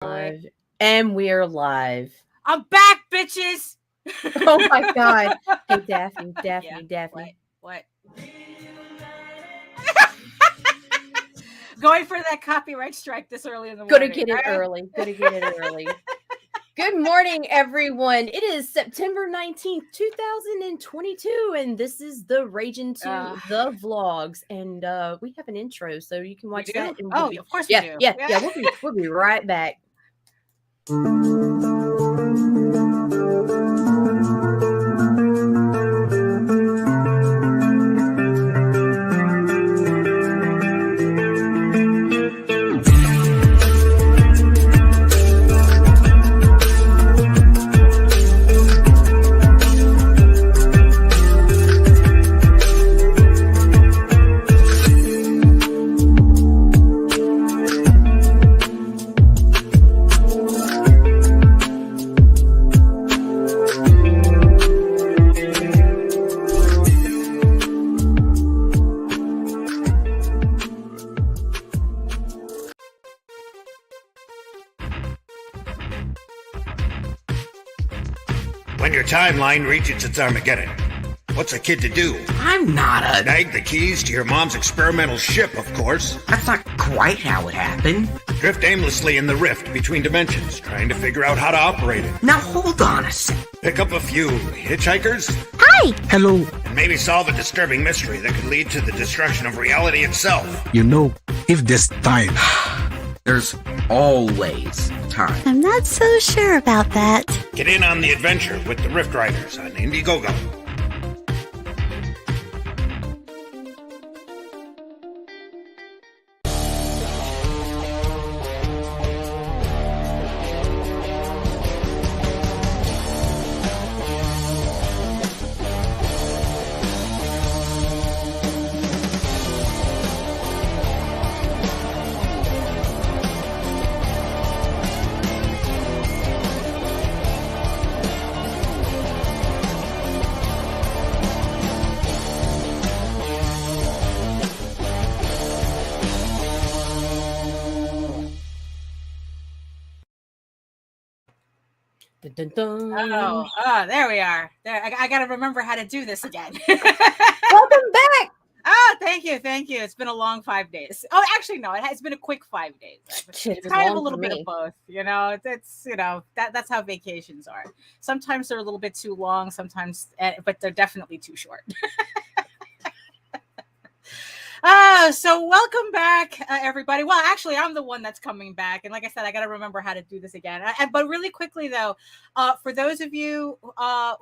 Live. And we're live. I'm back, bitches. Oh my god. Hey, Daphne. What? Going for that copyright strike this early in the morning. Gotta get it early. Good morning, everyone. It is September 19th, 2022, and this is the Ragin 2, the vlogs. And we have an intro, so you can watch that. And of course we do. Yeah. We'll be right back. When your timeline reaches its Armageddon, what's a kid to do? I'm not a... Snag the keys to your mom's experimental ship, of course. That's not quite how it happened. Drift aimlessly in the rift between dimensions, trying to figure out how to operate it. Now hold on a sec. Pick up a few hitchhikers. Hi! Hello. And maybe solve a disturbing mystery that could lead to the destruction of reality itself. You know, if there's time... There's always time. I'm not so sure about that. Get in on the adventure with the Rift Riders on Indiegogo. Dun, dun, dun. Oh, there we are. There, I got to remember how to do this again. Welcome back. Oh, thank you. It's been a long 5 days. Oh, actually, no, it's been a quick 5 days. It's kind of a little bit of both, you know. It's that's how vacations are. Sometimes they're a little bit too long, sometimes, but they're definitely too short. So welcome back, everybody. Well, actually, I'm the one that's coming back, and like I said, I got to remember how to do this again. But really quickly, though, for those of you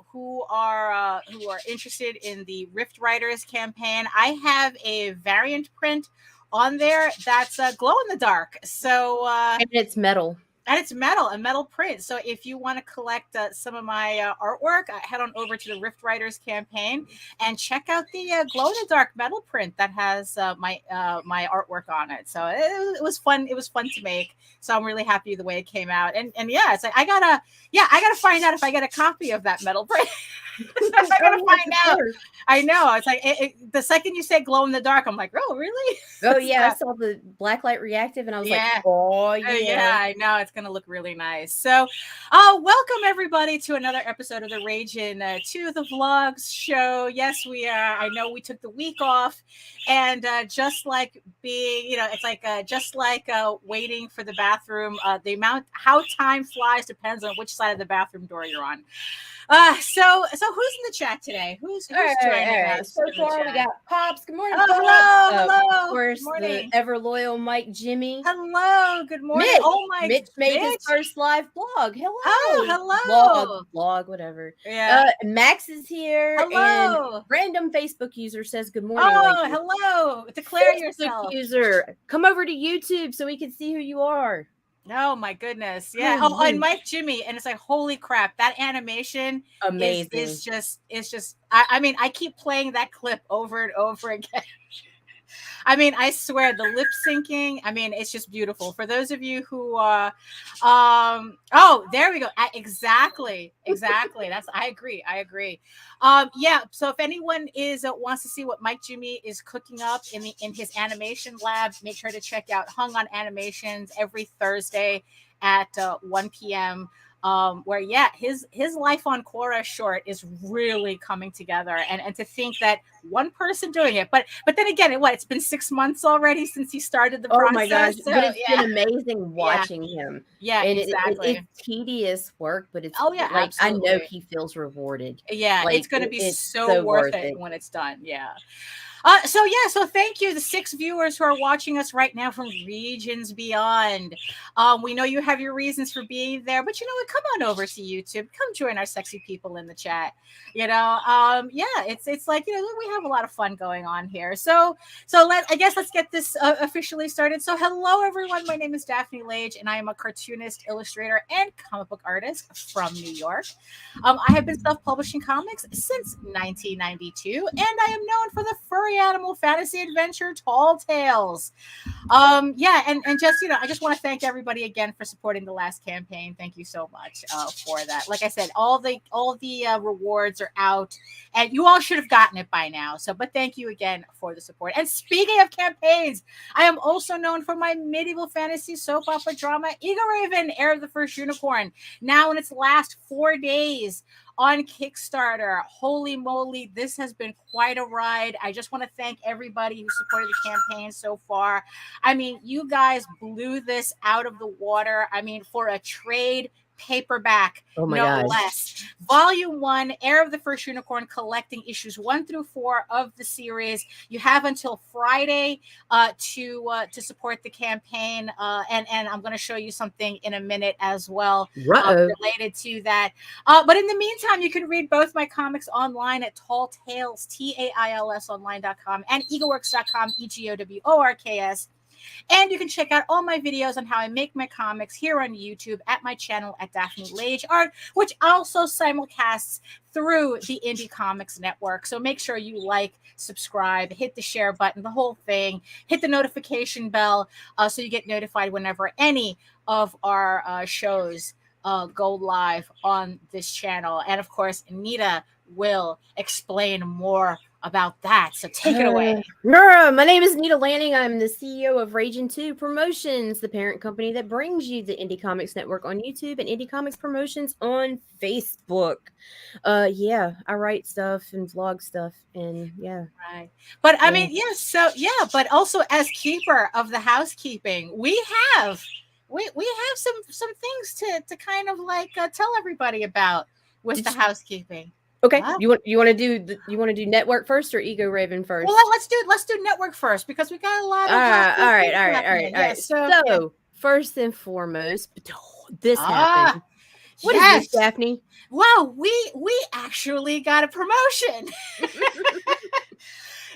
who are interested in the Rift Riders campaign, I have a variant print on there that's glow in the dark. So and it's metal. And it's a metal print. So if you want to collect some of my artwork, head on over to the Rift Riders campaign and check out the glow-in-the-dark metal print that has my artwork on it. So it was fun. It was fun to make. So I'm really happy the way it came out. And yeah, it's like I gotta find out if I get a copy of that metal print. I gotta find out. I know. It's like the second you say glow in the dark, I'm like, oh, really? Oh yeah, I saw the blacklight reactive, and I was like, oh yeah. Yeah, I know. It's gonna look really nice. So, welcome everybody to another episode of the Ragin 2, the vlogs show. Yes, we are. I know we took the week off, and just like being, it's like just like waiting for the bathroom. How time flies depends on which side of the bathroom door you're on. So who's in the chat today? Who's joining us? So far, we got Pops. Good morning. Hello. Of course, the ever loyal Mike Jimmy. Hello. Good morning. Mitch, Mitch made his first live blog. Hello. Oh, hello. Blog, whatever. Yeah. Max is here. Hello. And random Facebook user says good morning. Oh, hello. Declare Facebook yourself. User, come over to YouTube so we can see who you are. Oh my goodness. Yeah. Oh, and Mike Jimmy. And it's like, holy crap, that animation amazing. Is just I mean, I keep playing that clip over and over again. I mean, I swear the lip syncing, I mean, it's just beautiful. For those of you who oh, there we go. Exactly. I agree. Yeah. So if anyone wants to see what Mike Jimmy is cooking up in his animation lab, make sure to check out Hung on Animations every Thursday at 1 p.m. Where his life on Quora short is really coming together, and to think that one person doing it, but then again, it's been 6 months already since he started the process. Oh my gosh, so, but it's been amazing watching him. Yeah, And exactly. it's tedious work, but it's like absolutely. I know he feels rewarded. It's going to be so worth it when it's done. So thank you, the 6 viewers who are watching us right now from regions beyond. We know you have your reasons for being there, but you know what? Come on over to YouTube. Come join our sexy people in the chat. It's like, we have a lot of fun going on here. So let's get this officially started. So hello, everyone. My name is Daphne Lage, and I am a cartoonist, illustrator, and comic book artist from New York. I have been self-publishing comics since 1992, and I am known for the furry animal fantasy adventure Tall Tales. And just I just want to thank everybody again for supporting the last campaign. Thank you so much for that. Like I said, all the rewards are out, and you all should have gotten it by now. But thank you again for the support. And speaking of campaigns, I am also known for my medieval fantasy soap opera drama Eagle Raven, Heir of the First Unicorn, now in its last 4 days on Kickstarter. Holy moly, this has been quite a ride. I just want to thank everybody who supported the campaign so far. I mean, you guys blew this out of the water. I mean, for a trade paperback, less. Volume 1, Heir of the First Unicorn, collecting issues 1 through 4 of the series. You have until Friday to support the campaign, and I'm going to show you something in a minute as well related to that. But in the meantime, you can read both my comics online at Tall Tales, TAILS online.com, and eagleworks.com, EGOWORKS. And you can check out all my videos on how I make my comics here on YouTube at my channel at Daphne Lage Art, which also simulcasts through the Indie Comics Network. So make sure you like, subscribe, hit the share button, the whole thing. Hit the notification bell so you get notified whenever any of our shows go live on this channel. And of course, Nita will explain more about that. So take it away. My name is Nita Lanning. I'm the CEO of Ragin 2 Promotions, the parent company that brings you the Indie Comics Network on YouTube and Indie Comics Promotions on Facebook. I write stuff and vlog stuff, and right. But I mean, but also as keeper of the housekeeping, we have some things to kind of like tell everybody about with the housekeeping. Okay, you want to do network first or Ego Raven first? Well, let's do network first because we got a lot of. All right. So first and foremost, this happened. What is this, Daphne? Well, we actually got a promotion.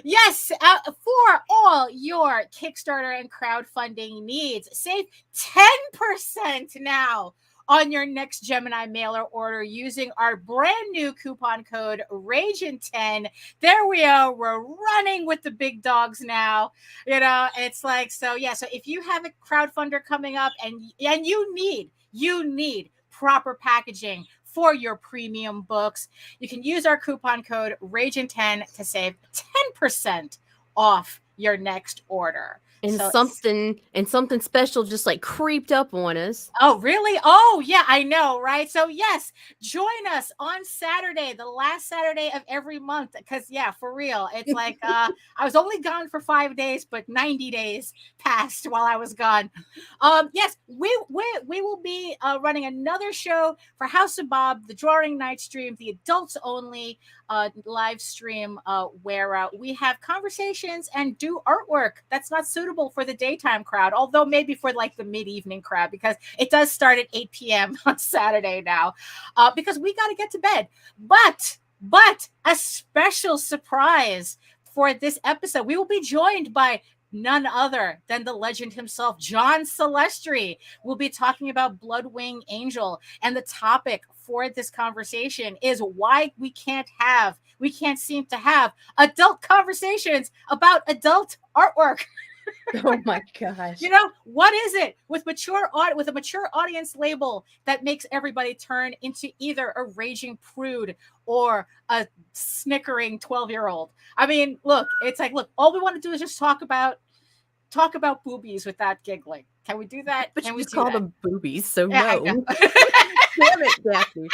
Yes, for all your Kickstarter and crowdfunding needs, save 10% now on your next Gemini mailer order using our brand new coupon code Ragin10. There we are. We're running with the big dogs now. It's like, so if you have a crowdfunder coming up and you need proper packaging for your premium books, you can use our coupon code Ragin10 to save 10% off your next order. And something special just like creeped up on us. Oh, really? Oh, yeah, I know, right? So yes, join us on Saturday, the last Saturday of every month. Because for real, it's like I was only gone for 5 days, but 90 days passed while I was gone. Yes, we will be running another show for House of Bob, the Drawing Night stream, the adults only live stream where we have conversations and do artwork that's not suitable for the daytime crowd, although maybe for like the mid-evening crowd, because it does start at 8 p.m. on Saturday now, because we got to get to bed. But a special surprise for this episode, we will be joined by none other than the legend himself, John Celestri. We'll be talking about Bloodwing Angel, and the topic for this conversation is why we can't seem to have adult conversations about adult artwork. Oh my gosh. What is it with a mature audience label that makes everybody turn into either a raging prude or a snickering 12-year-old? I mean, look, it's like, all we want to do is just talk about talk about boobies without giggling. Can we do that? But Can you we just do call that? them boobies, so Yeah, I no. know. Damn it, Daphne.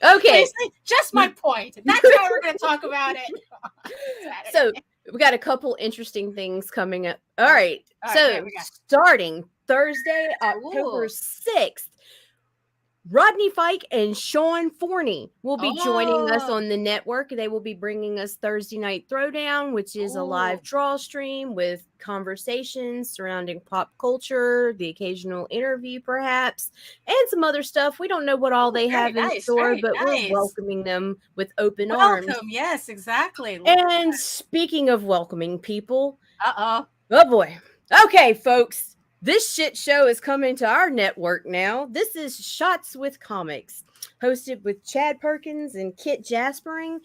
Okay. Just my point. That's how we're going to talk about it. So we got a couple interesting things coming up. All right. All right, So what we got? starting Thursday, October Ooh. 6th, Rodney Fike and Sean Forney will be joining us Oh. on the network. They will be bringing us Thursday Night Throwdown, which is a live Ooh. draw stream with conversations surrounding pop culture, the occasional interview perhaps, and some other stuff. We don't know what all they have in store, but we're welcoming them with open arms. Welcome. Yes, exactly. And speaking of welcoming people, Uh-oh. oh boy. Okay, folks. This shit show is coming to our network now. This is Shots with Comics, hosted with Chad Perkins and Kit Jaspering.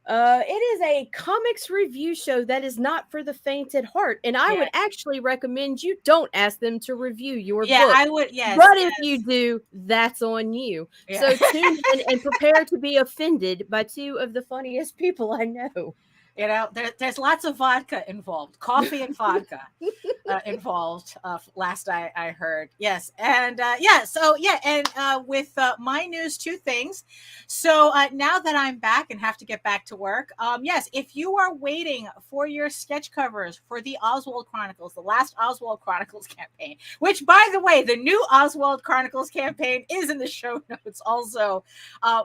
It is a comics review show that is not for the faint at heart, and I would actually recommend you don't ask them to review your book. I would. Yes, but if you do, that's on you. Yeah. So tune in and prepare to be offended by two of the funniest people I know. You know, there's lots of vodka involved, coffee and vodka involved. Last I heard, yes, and with my news, two things. So now that I'm back and have to get back to work, yes, if you are waiting for your sketch covers for the Oswald Chronicles, the last Oswald Chronicles campaign, which, by the way, the new Oswald Chronicles campaign is in the show notes also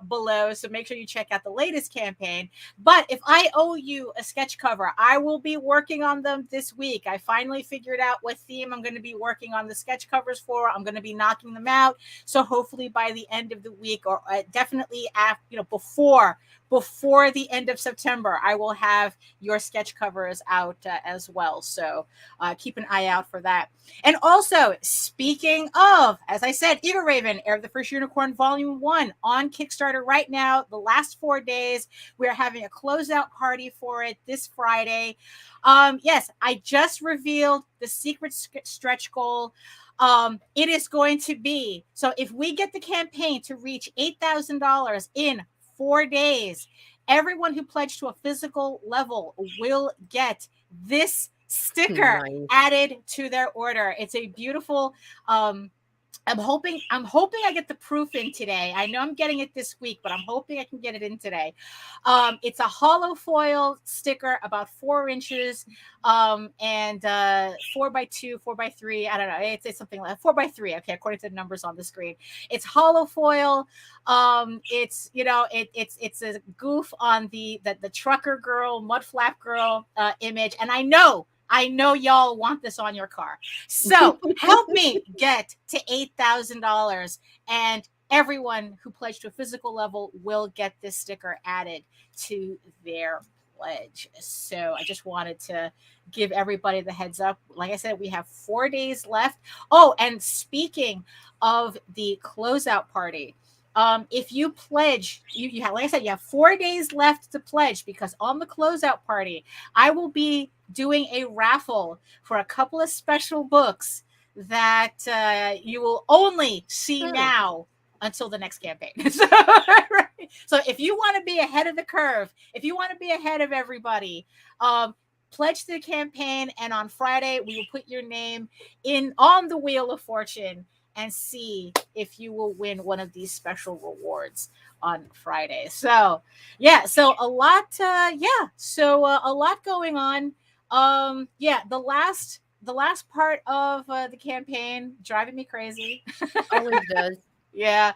below. So make sure you check out the latest campaign. But if I owe you a sketch cover, I will be working on them this week. I finally figured out what theme I'm going to be working on the sketch covers for. I'm going to be knocking them out. So hopefully by the end of the week, or definitely after, before the end of September, I will have your sketch covers out as well. So keep an eye out for that. And also, speaking of, as I said, Eagle Raven, Heir of the First Unicorn, Volume 1 on Kickstarter right now. The last 4 days, we're having a closeout party for it this Friday. Yes, I just revealed the secret stretch goal. It is going to be, so if we get the campaign to reach $8,000 in 4 days, everyone who pledged to a physical level will get this sticker added to their order. It's a beautiful, I'm hoping I get the proof in today. I know I'm getting it this week, but I'm hoping I can get it in today. It's a hollow foil sticker, about 4 inches, and 4x2, 4x3. I don't know. It's something like 4x3. Okay, according to the numbers on the screen. It's hollow foil. It's it's a goof on the trucker girl, mud flap girl image, and I know y'all want this on your car. So help me get to $8,000, and everyone who pledged to a physical level will get this sticker added to their pledge. So I just wanted to give everybody the heads up. Like I said, we have 4 days left. Oh, and speaking of the closeout party, if you pledge, you have, like I said, you have 4 days left to pledge, because on the closeout party, I will be doing a raffle for a couple of special books that you will only see now until the next campaign. So if you want to be ahead of the curve, if you want to be ahead of everybody, pledge to the campaign, and on Friday we will put your name in on the Wheel of Fortune and see if you will win one of these special rewards on Friday. So a lot going on. The last part of the campaign driving me crazy. Always does. Yeah.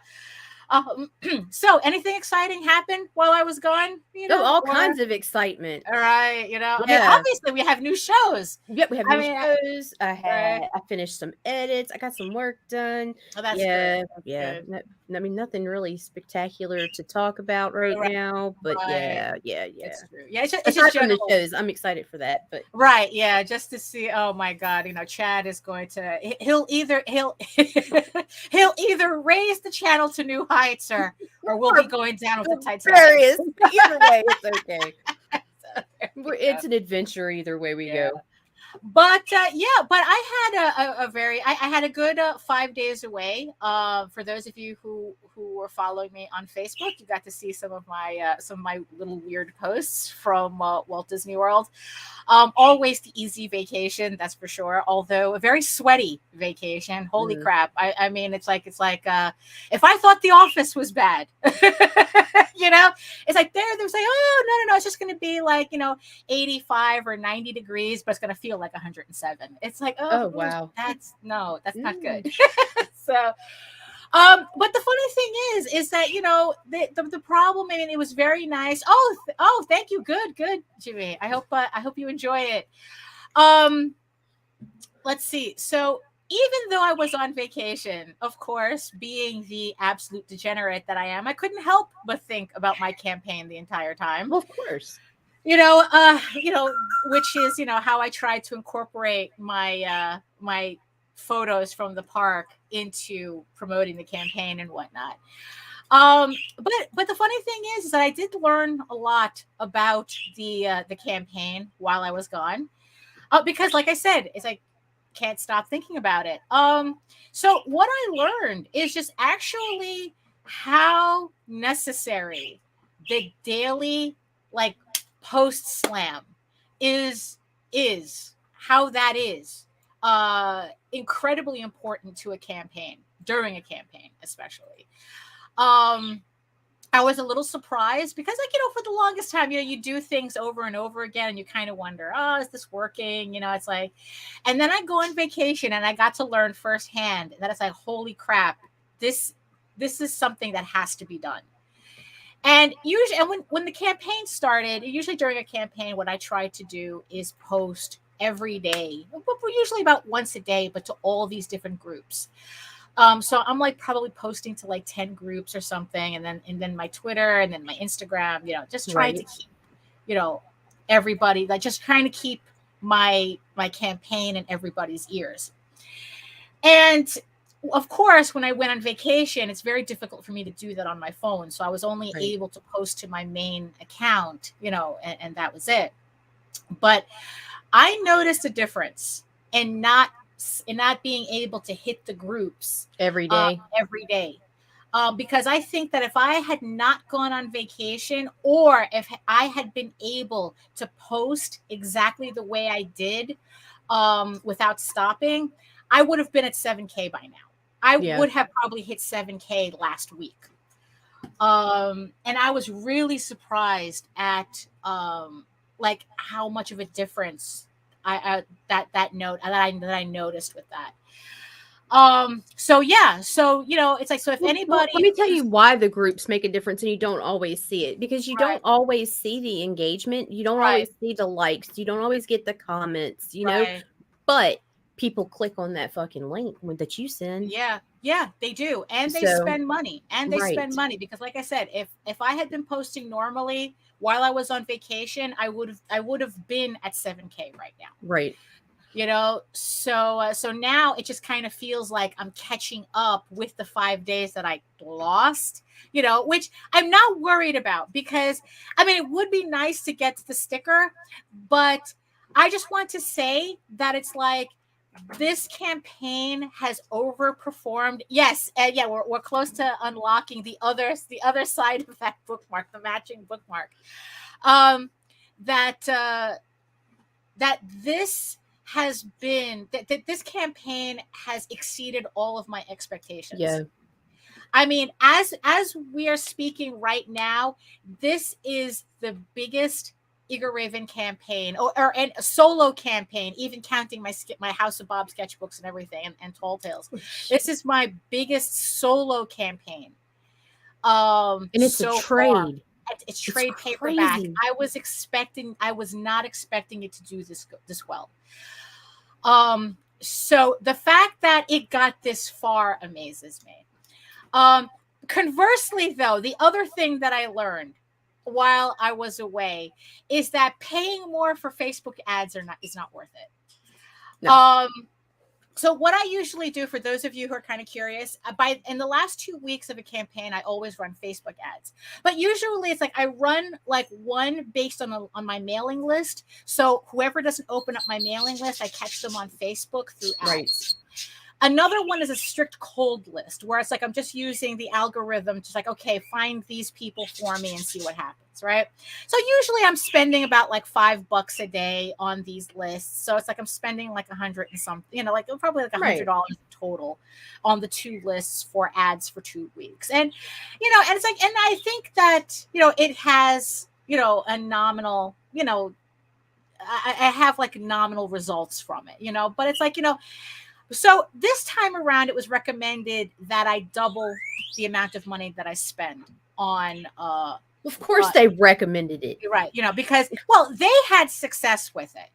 So anything exciting happened while I was gone? All kinds of excitement. All right, I mean, obviously we have new shows. Yep, we have new shows. I finished some edits. I got some work done. Oh, that's good. Good. I mean, nothing really spectacular to talk about right now, but yeah. It's true. Yeah, it's just from the shows. I'm excited for that, but just to see. Oh my God, Chad is going to. He'll either he'll either raise the channel to new heights, or we'll be going down with the Titanic. Either way, it's okay. It's an adventure either way we go. But I had I had a good 5 days away. For those of you who were following me on Facebook, you got to see some of my little weird posts from Walt Disney World. Always the easy vacation, that's for sure. Although a very sweaty vacation. Holy crap! I mean, it's like if I thought The Office was bad, it's like they're saying, oh no, it's just going to be like 85 or 90 degrees, but it's going to feel like 107. It's like, oh wow, that's not good. So. But the funny thing is that the problem. I mean, it was very nice. Oh, thank you. Good, Jimmy. I hope you enjoy it. Let's see. So even though I was on vacation, of course, being the absolute degenerate that I am, I couldn't help but think about my campaign the entire time. Well, of course. Which is how I tried to incorporate my my photos from the park into promoting the campaign and whatnot. But the funny thing is that I did learn a lot about the campaign while I was gone, because like I said, it's like can't stop thinking about it. So what I learned is just actually how necessary the daily post slam is how that is incredibly important to a campaign, during a campaign especially. I was a little surprised because for the longest time, you do things over and over again and you kind of wonder, is this working? It's like, and then I go on vacation and I got to learn firsthand that it's like, holy crap, this is something that has to be done. And usually, when the campaign started, usually during a campaign, what I try to do is post every day, usually about once a day, but to all these different groups. So I'm probably posting to 10 groups or something, and then my Twitter and then my Instagram, just trying to keep, everybody, just trying to keep my campaign in everybody's ears. And of course, when I went on vacation, it's very difficult for me to do that on my phone. So I was only able to post to my main account, and that was it. But I noticed a difference in not being able to hit the groups every day. Because I think that if I had not gone on vacation, or if I had been able to post exactly the way I did without stopping, I would have been at 7K by now. I would have probably hit 7K last week. And I was really surprised at how much of a difference I noticed with that. So it's like, so if anybody, let me tell you why the groups make a difference and you don't always see it, because you don't always see the engagement, you don't always see the likes, you don't always get the comments, but people click on that fucking link that you send. Yeah, they do. And they spend money. Spend money because, like I said, if I had been posting normally while I was on vacation, I would have been at 7K right now. Right. So now it just kind of feels like I'm catching up with the 5 days that I lost, which I'm not worried about, because it would be nice to get the sticker, but I just want to say that it's like, this campaign has overperformed. Yes, we're close to unlocking the other side of that bookmark, the matching bookmark. That this has been that this campaign has exceeded all of my expectations. Yeah. As we are speaking right now, this is the biggest Igor Raven campaign or a solo campaign, even counting my House of Bob sketchbooks and everything and Tall Tales. This is my biggest solo campaign. And it's so a trade. Far. It's trade paperback. I was not expecting it to do this well. So the fact that it got this far amazes me. Conversely, though, the other thing that I learned while I was away is that paying more for Facebook ads is not worth it. No. So what I usually do, for those of you who are kind of curious, in the last 2 weeks of a campaign, I always run Facebook ads. But usually it's like I run like one based on my mailing list. So whoever doesn't open up my mailing list, I catch them on Facebook through ads. Right. Another one is a strict cold list, where it's like I'm just using the algorithm to like, okay, find these people for me and see what happens, right? So usually I'm spending about like $5 a day on these lists. So it's like I'm spending like 100 and something, like probably like $100 total on the 2 lists for ads for 2 weeks. And, and it's like, and I think that, it has, a nominal, I have like nominal results from it, but it's like, so this time around, it was recommended that I double the amount of money that I spend on. Of course, they recommended it, right? Because they had success with it.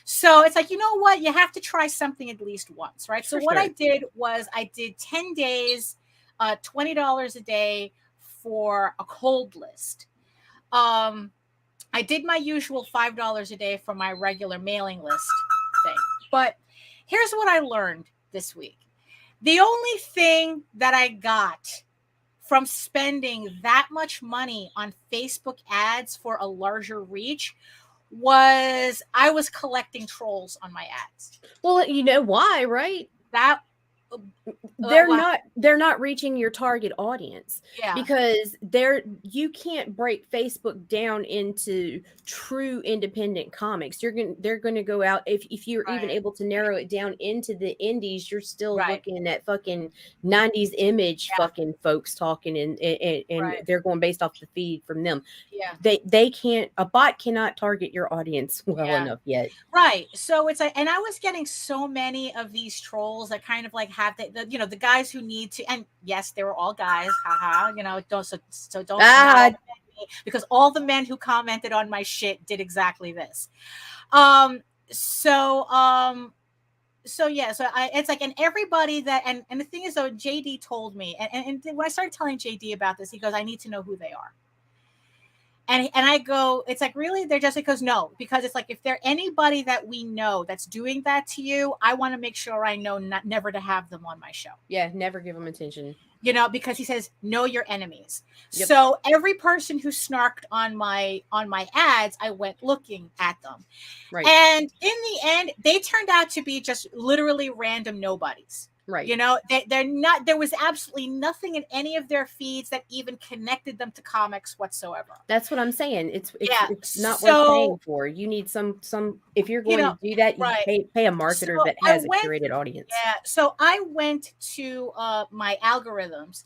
So it's like, you know what? You have to try something at least once, right? So what I did was I did 10 days, $20 a day for a cold list. I did my usual $5 a day for my regular mailing list thing, but here's what I learned this week. The only thing that I got from spending that much money on Facebook ads for a larger reach was I was collecting trolls on my ads. Well, you know why, right? They're not reaching your target audience, because you can't break Facebook down into true independent comics. They're going to go out, if you're even able to narrow it down into the indies, you're still looking at fucking 90s image fucking folks talking, and they're going based off the feed from them. They can't, a bot cannot target your audience well enough yet. Right. So it's like, and I was getting so many of these trolls that kind of like have the guys who need to, and yes, they were all guys, don't because all the men who commented on my shit did exactly this. It's like, and everybody that, and the thing is though, JD told me, and when I started telling JD about this, he goes, I need to know who they are. And I go, it's like, really? They're just, because no, because it's like, if they're anybody that we know that's doing that to you, I want to make sure I know never to have them on my show. Yeah, never give them attention. Because he says, know your enemies. Yep. So every person who snarked on my ads, I went looking at them. Right. And in the end, they turned out to be just literally random nobodies. Right. They're not, there was absolutely nothing in any of their feeds that even connected them to comics whatsoever. That's what I'm saying. It's not worth paying for. You need some, if you're going to do that, you pay a marketer that has a curated audience. Yeah. So I went to my algorithms,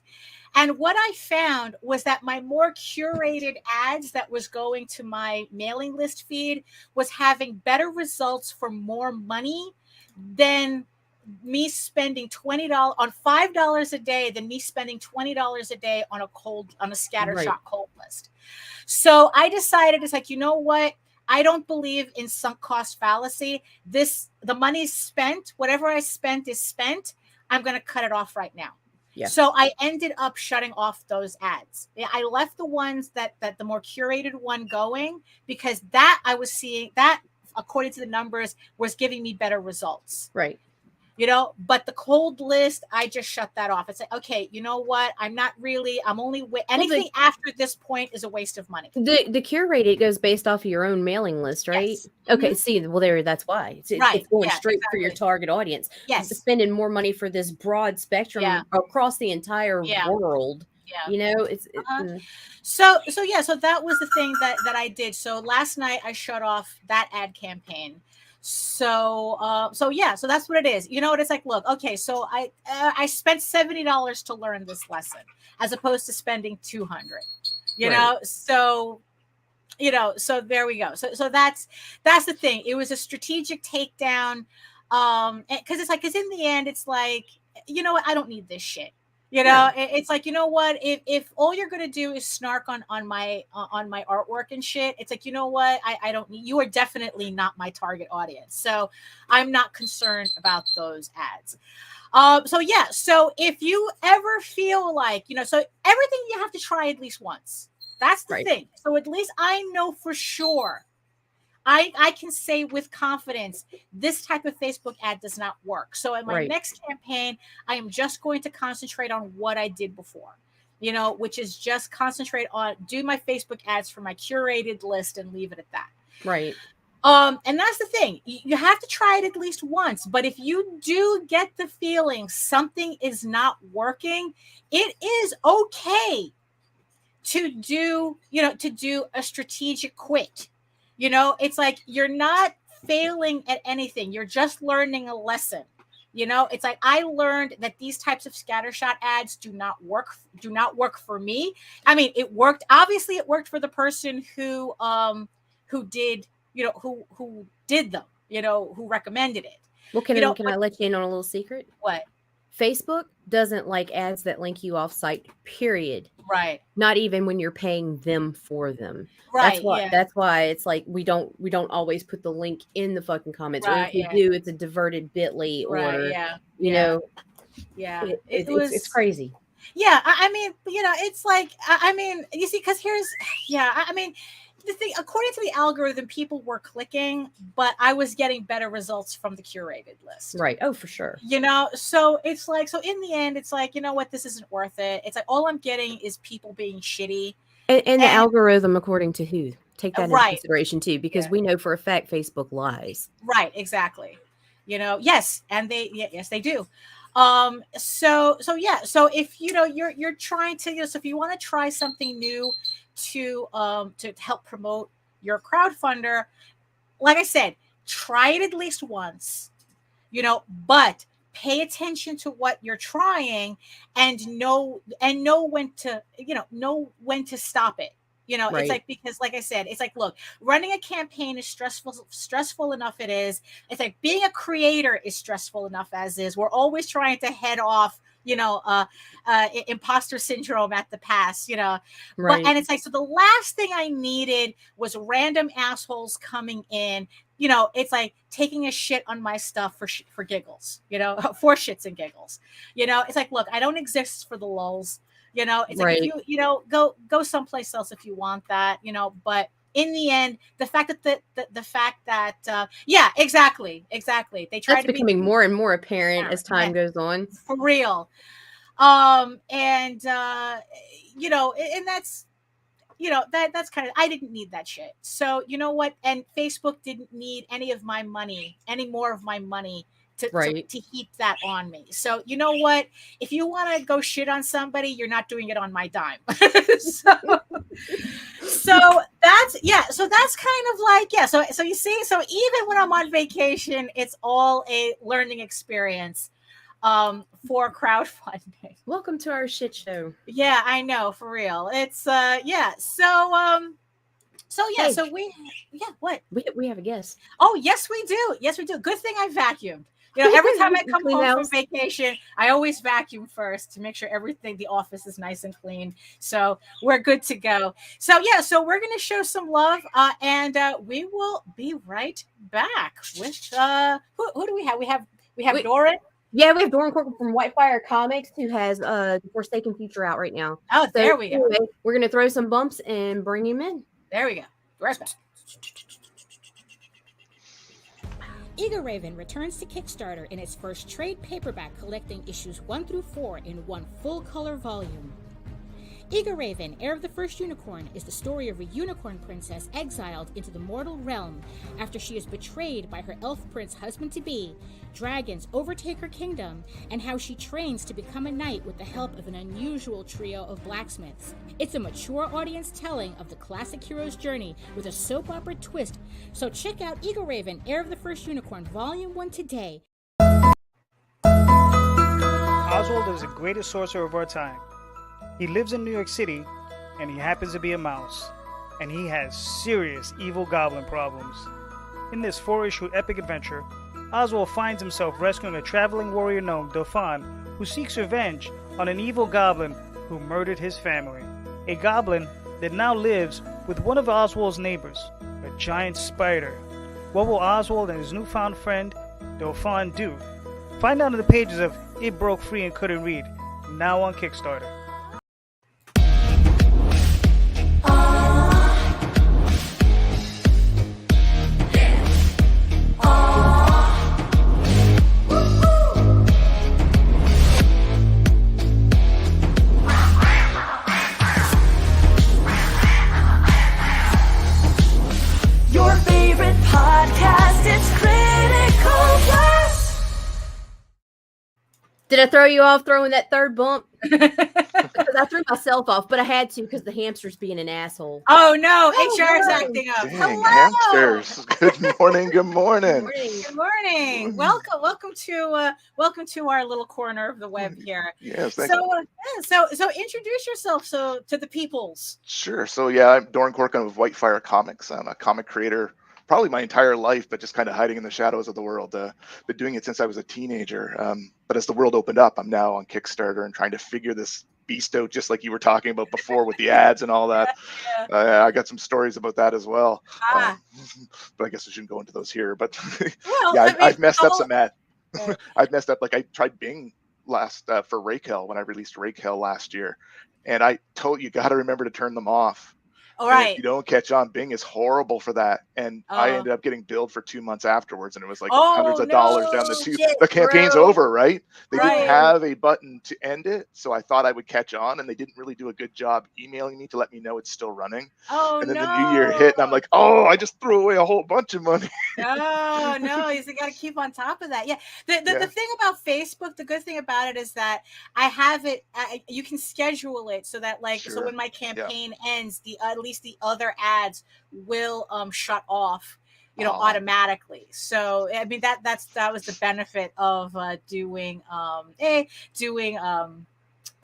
and what I found was that my more curated ads that was going to my mailing list feed was having better results for more money than me spending $20 on $5 a day than me spending $20 a day on a scattershot cold list. So I decided, it's like, you know what? I don't believe in sunk cost fallacy. The money's spent. Whatever I spent is spent. I'm going to cut it off right now. Yeah. So I ended up shutting off those ads. I left the ones that the more curated one going, because that I was seeing that, according to the numbers, was giving me better results. Right. But the cold list, I just shut that off. It's like, okay, you know what? I'm only anything after this point is a waste of money. The curated goes based off of your own mailing list, right? Yes. Okay. See, that's why it's going straight for your target audience. Yes. Spending more money for this broad spectrum across the entire world. Yeah. So that was the thing that I did. So last night I shut off that ad campaign. So that's what it is. It's like, look, okay, so I spent $70 to learn this lesson as opposed to spending $200, so there we go. So that's the thing. It was a strategic takedown. Because in the end, it's like, you know what? I don't need this shit. It's like, you know what? If all you're going to do is snark on my artwork and shit, it's like, you know what? I don't need, you are definitely not my target audience. So I'm not concerned about those ads. So if you ever feel like, so everything you have to try at least once. That's the thing. So at least I know for sure I can say with confidence, this type of Facebook ad does not work. So in my next campaign, I am just going to concentrate on what I did before, which is just concentrate on do my Facebook ads for my curated list and leave it at that. Right. And that's the thing. You have to try it at least once. But if you do get the feeling something is not working, it is okay to do a strategic quit. It's like you're not failing at anything. You're just learning a lesson. It's like I learned that these types of scattershot ads do not work for me. I mean, it worked. Obviously, it worked for the person who did them, who recommended it. Well, can I let you in on a little secret? What? Facebook doesn't like ads that link you off site, period. Right. Not even when you're paying them for them. Right. That's why it's like we don't always put the link in the fucking comments. Right, or if we do, it's a diverted bit.ly or it's crazy. Yeah, I mean, it's like you see, because the thing, according to the algorithm, people were clicking, but I was getting better results from the curated list. Right. Oh, for sure. So it's like, so in the end, it's like, what, this isn't worth it. It's like, all I'm getting is people being shitty. And the algorithm, according to who? Take that into consideration too, because we know for a fact Facebook lies. Right. Exactly. Yes. And yes, they do. So if, you're trying to, so if you want to try something new, to help promote your crowdfunder, like I said, try it at least once, but pay attention to what you're trying and know when to stop it. It's like, because like I said, it's like, look, running a campaign is stressful enough. It is. It's like being a creator is stressful enough as is. We're always trying to head off imposter syndrome at the pass, Right. But, and it's like, so the last thing I needed was random assholes coming in, it's like taking a shit on my stuff for giggles, for shits and giggles, it's like, look, I don't exist for the lulz, it's like, if you go someplace else if you want that, but in the end, the fact that exactly. They try That's to becoming more and more apparent as time goes on. For real. And that's, that's kind of, I didn't need that shit. So you know what? And Facebook didn't need any more of my money to heap that on me. So you know what? If you want to go shit on somebody, you're not doing it on my dime. So that's kind of like, so you see, so even when I'm on vacation, it's all a learning experience for crowdfunding. Welcome to our shit show. Yeah, I know, for real. It's so what? We have a guest. Oh, yes, we do. Good thing I vacuumed. Every time I come home from vacation, I always vacuum first to make sure the office is nice and clean. So we're good to go. So we're going to show some love and we will be right back with, who do we have? We have Doran. Yeah, we have Doran Corkum from Whitefire Comics, who has Forsaken Future out right now. Oh, so there we go. Anyway, we're going to throw some bumps and bring him in. There we go. Right back. Eager Raven returns to Kickstarter in its first trade paperback, collecting issues 1 through 4 in one full-color volume. Eager Raven, Heir of the First Unicorn, is the story of a unicorn princess exiled into the mortal realm after she is betrayed by her elf prince husband-to-be. Dragons overtake her kingdom, and how she trains to become a knight with the help of an unusual trio of blacksmiths. It's a mature audience telling of the classic hero's journey with a soap opera twist. So check out Eagle Raven, Heir of the First Unicorn, Volume 1 today. Oswald is the greatest sorcerer of our time. He lives in New York City, and he happens to be a mouse. And he has serious evil goblin problems. In this 4-issue epic adventure, Oswald finds himself rescuing a traveling warrior gnome, Daphne, who seeks revenge on an evil goblin who murdered his family. A goblin that now lives with one of Oswald's neighbors, a giant spider. What will Oswald and his newfound friend, Daphne, do? Find out in the pages of It Broke Free and Couldn't Read, now on Kickstarter. I throw you off throwing that third bump? Because I threw myself off, but I had to because the hamster's being an asshole. Oh no, Oh, HR is no. acting up. Dang, Hello. hamsters. Good morning. Good morning. Good morning. Welcome to our little corner of the web here. Yes, thank you. So introduce yourself to the peoples. Sure. So yeah, I'm Doran Corkum of Whitefire Comics. I'm a comic creator probably my entire life, but just kind of hiding in the shadows of the world. Been doing it since I was a teenager. But as the world opened up, I'm now on Kickstarter and trying to figure this beast out, just like you were talking about before with the ads and all that. Yeah. I got some stories about that as well. But I guess I shouldn't go into those here. But yeah, I've messed up some ads. I've messed up. Like I tried Bing last for Raquel when I released Raquel last year, and I told you got to remember to turn them off. All right. If you don't catch on, Bing is horrible for that. And I ended up getting billed for 2 months afterwards, and it was like hundreds of dollars down the tube. The campaign's over, right? They didn't have a button to end it, so I thought I would catch on, and they didn't really do a good job emailing me to let me know it's still running. And then the new year hit, and I'm like, oh, I just threw away a whole bunch of money. No, you got to keep on top of that. Yeah. The thing about Facebook, the good thing about it is that I have it. You can schedule it so that so when my campaign ends, at least the other ads will shut off, automatically. So I mean that was the benefit of doing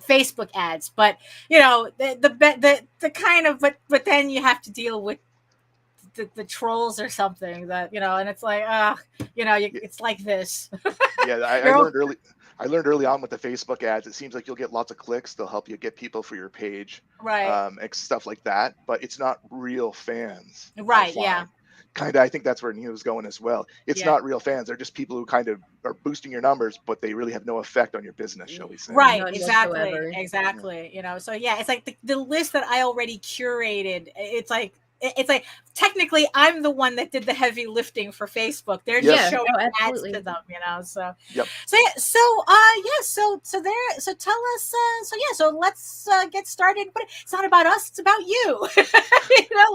Facebook ads. But the kind of but then you have to deal with the trolls or something that and it's like it's like this. I learned early on with the Facebook ads, it seems like you'll get lots of clicks. They'll help you get people for your page, right? Stuff like that. But it's not real fans, right? Yeah. Kind of. I think that's where Nita was going as well. It's not real fans. They're just people who kind of are boosting your numbers, but they really have no effect on your business, shall we say? Right. Exactly. So yeah, it's like the list that I already curated. It's like technically I'm the one that did the heavy lifting for Facebook. They're just showing ads to them, So so tell us. So let's get started. But it's not about us; it's about you.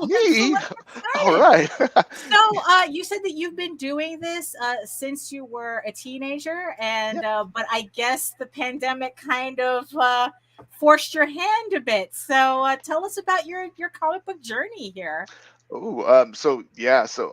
Me? All right. So you said that you've been doing this since you were a teenager, and but I guess the pandemic kind of forced your hand a bit. So tell us about your comic book journey here. So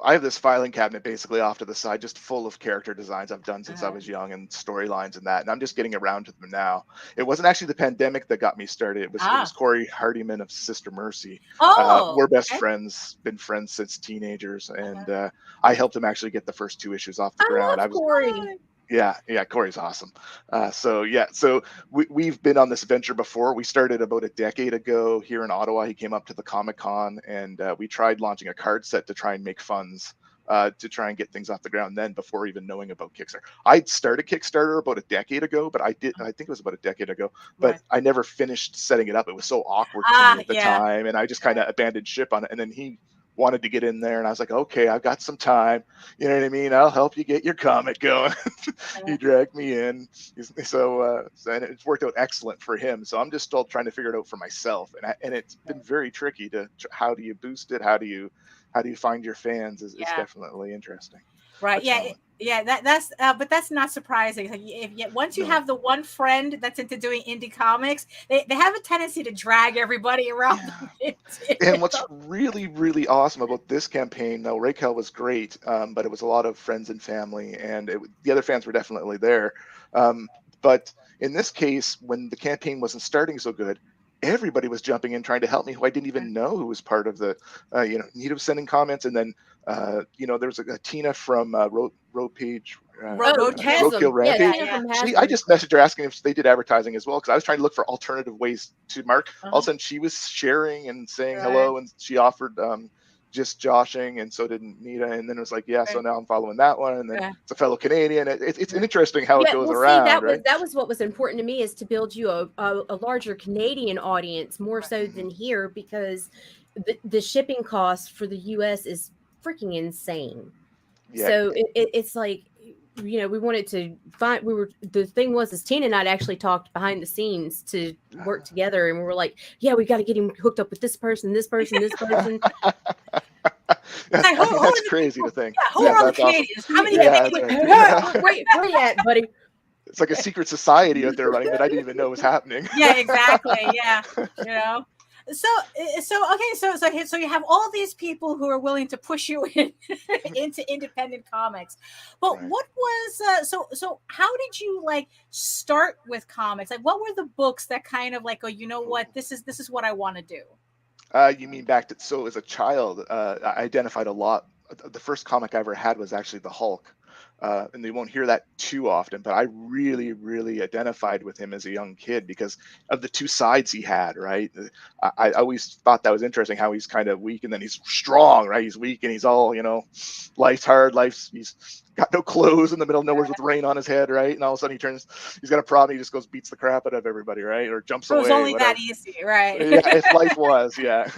I have this filing cabinet basically off to the side, just full of character designs I've done since I was young and storylines and that, and I'm just getting around to them now. It wasn't actually the pandemic that got me started. It was Corey Hardiman of Sister Mercy. We're best friends, been friends since teenagers, and I helped him actually get the first 2 issues off the ground. Corey. Yeah, Corey's awesome. So we've been on this venture before. We started about a decade ago here in Ottawa. He came up to the Comic-Con, and we tried launching a card set to try and make funds to try and get things off the ground then, before even knowing about Kickstarter. I'd started Kickstarter about a decade ago, but I think it was about a decade ago, but I never finished setting it up. It was so awkward to me at the time, and I just kind of abandoned ship on it. And then he wanted to get in there, and I was like, okay, I've got some time, you know what I mean, I'll help you get your comic going. He dragged me in, so and it's worked out excellent for him. So I'm just still trying to figure it out for myself, and it's been very tricky to how do you boost it, how do you find your fans is definitely interesting. Right. That's but that's not surprising. Like once you have the one friend that's into doing indie comics, they have a tendency to drag everybody around. And what's really, really awesome about this campaign, though, Raquel was great, but it was a lot of friends and family, and the other fans were definitely there. But in this case, when the campaign wasn't starting so good, everybody was jumping in trying to help me who I didn't even know who was part of the, Nita was sending comments, and then, there was a Tina from Roadkill Rampage. I just messaged her asking if they did advertising as well, because I was trying to look for alternative ways to mark. All of a sudden, she was sharing and saying hello, and she offered just joshing, and so did Nita, and then it was like, so now I'm following that one, and then it's a fellow Canadian. It's interesting how it goes around. That was what was important to me, is to build you a larger Canadian audience, more so than here, because the shipping cost for the US is freaking insane. So it's like, we wanted to find, the thing was, is Tina and I actually talked behind the scenes to work together, and we were like, we got to get him hooked up with this person. That's crazy to think. Who are all the Canadians? Awesome. How many Wait, where you at, buddy? it's like a secret society out there running that I didn't even know was happening. Yeah, exactly. Yeah, you know. So you have all these people who are willing to push you into independent comics, but Right. what was so how did you like start with comics? Like, what were the books that kind of like, oh, you know what, this is what I want to do? You mean back to, so as a child, I identified a lot. The first comic I ever had was actually the Hulk. And they won't hear that too often, but I really, really identified with him as a young kid because of the two sides he had, right? I always thought that was interesting, how he's kind of weak and then he's strong, right? He's weak and he's all, life's hard, he's got no clothes in the middle of nowhere with rain on his head, right? And all of a sudden he's got a problem, he just goes beats the crap out of everybody, right? Or jumps away. It was only whatever. that easy, right? Yeah, if life was, yeah.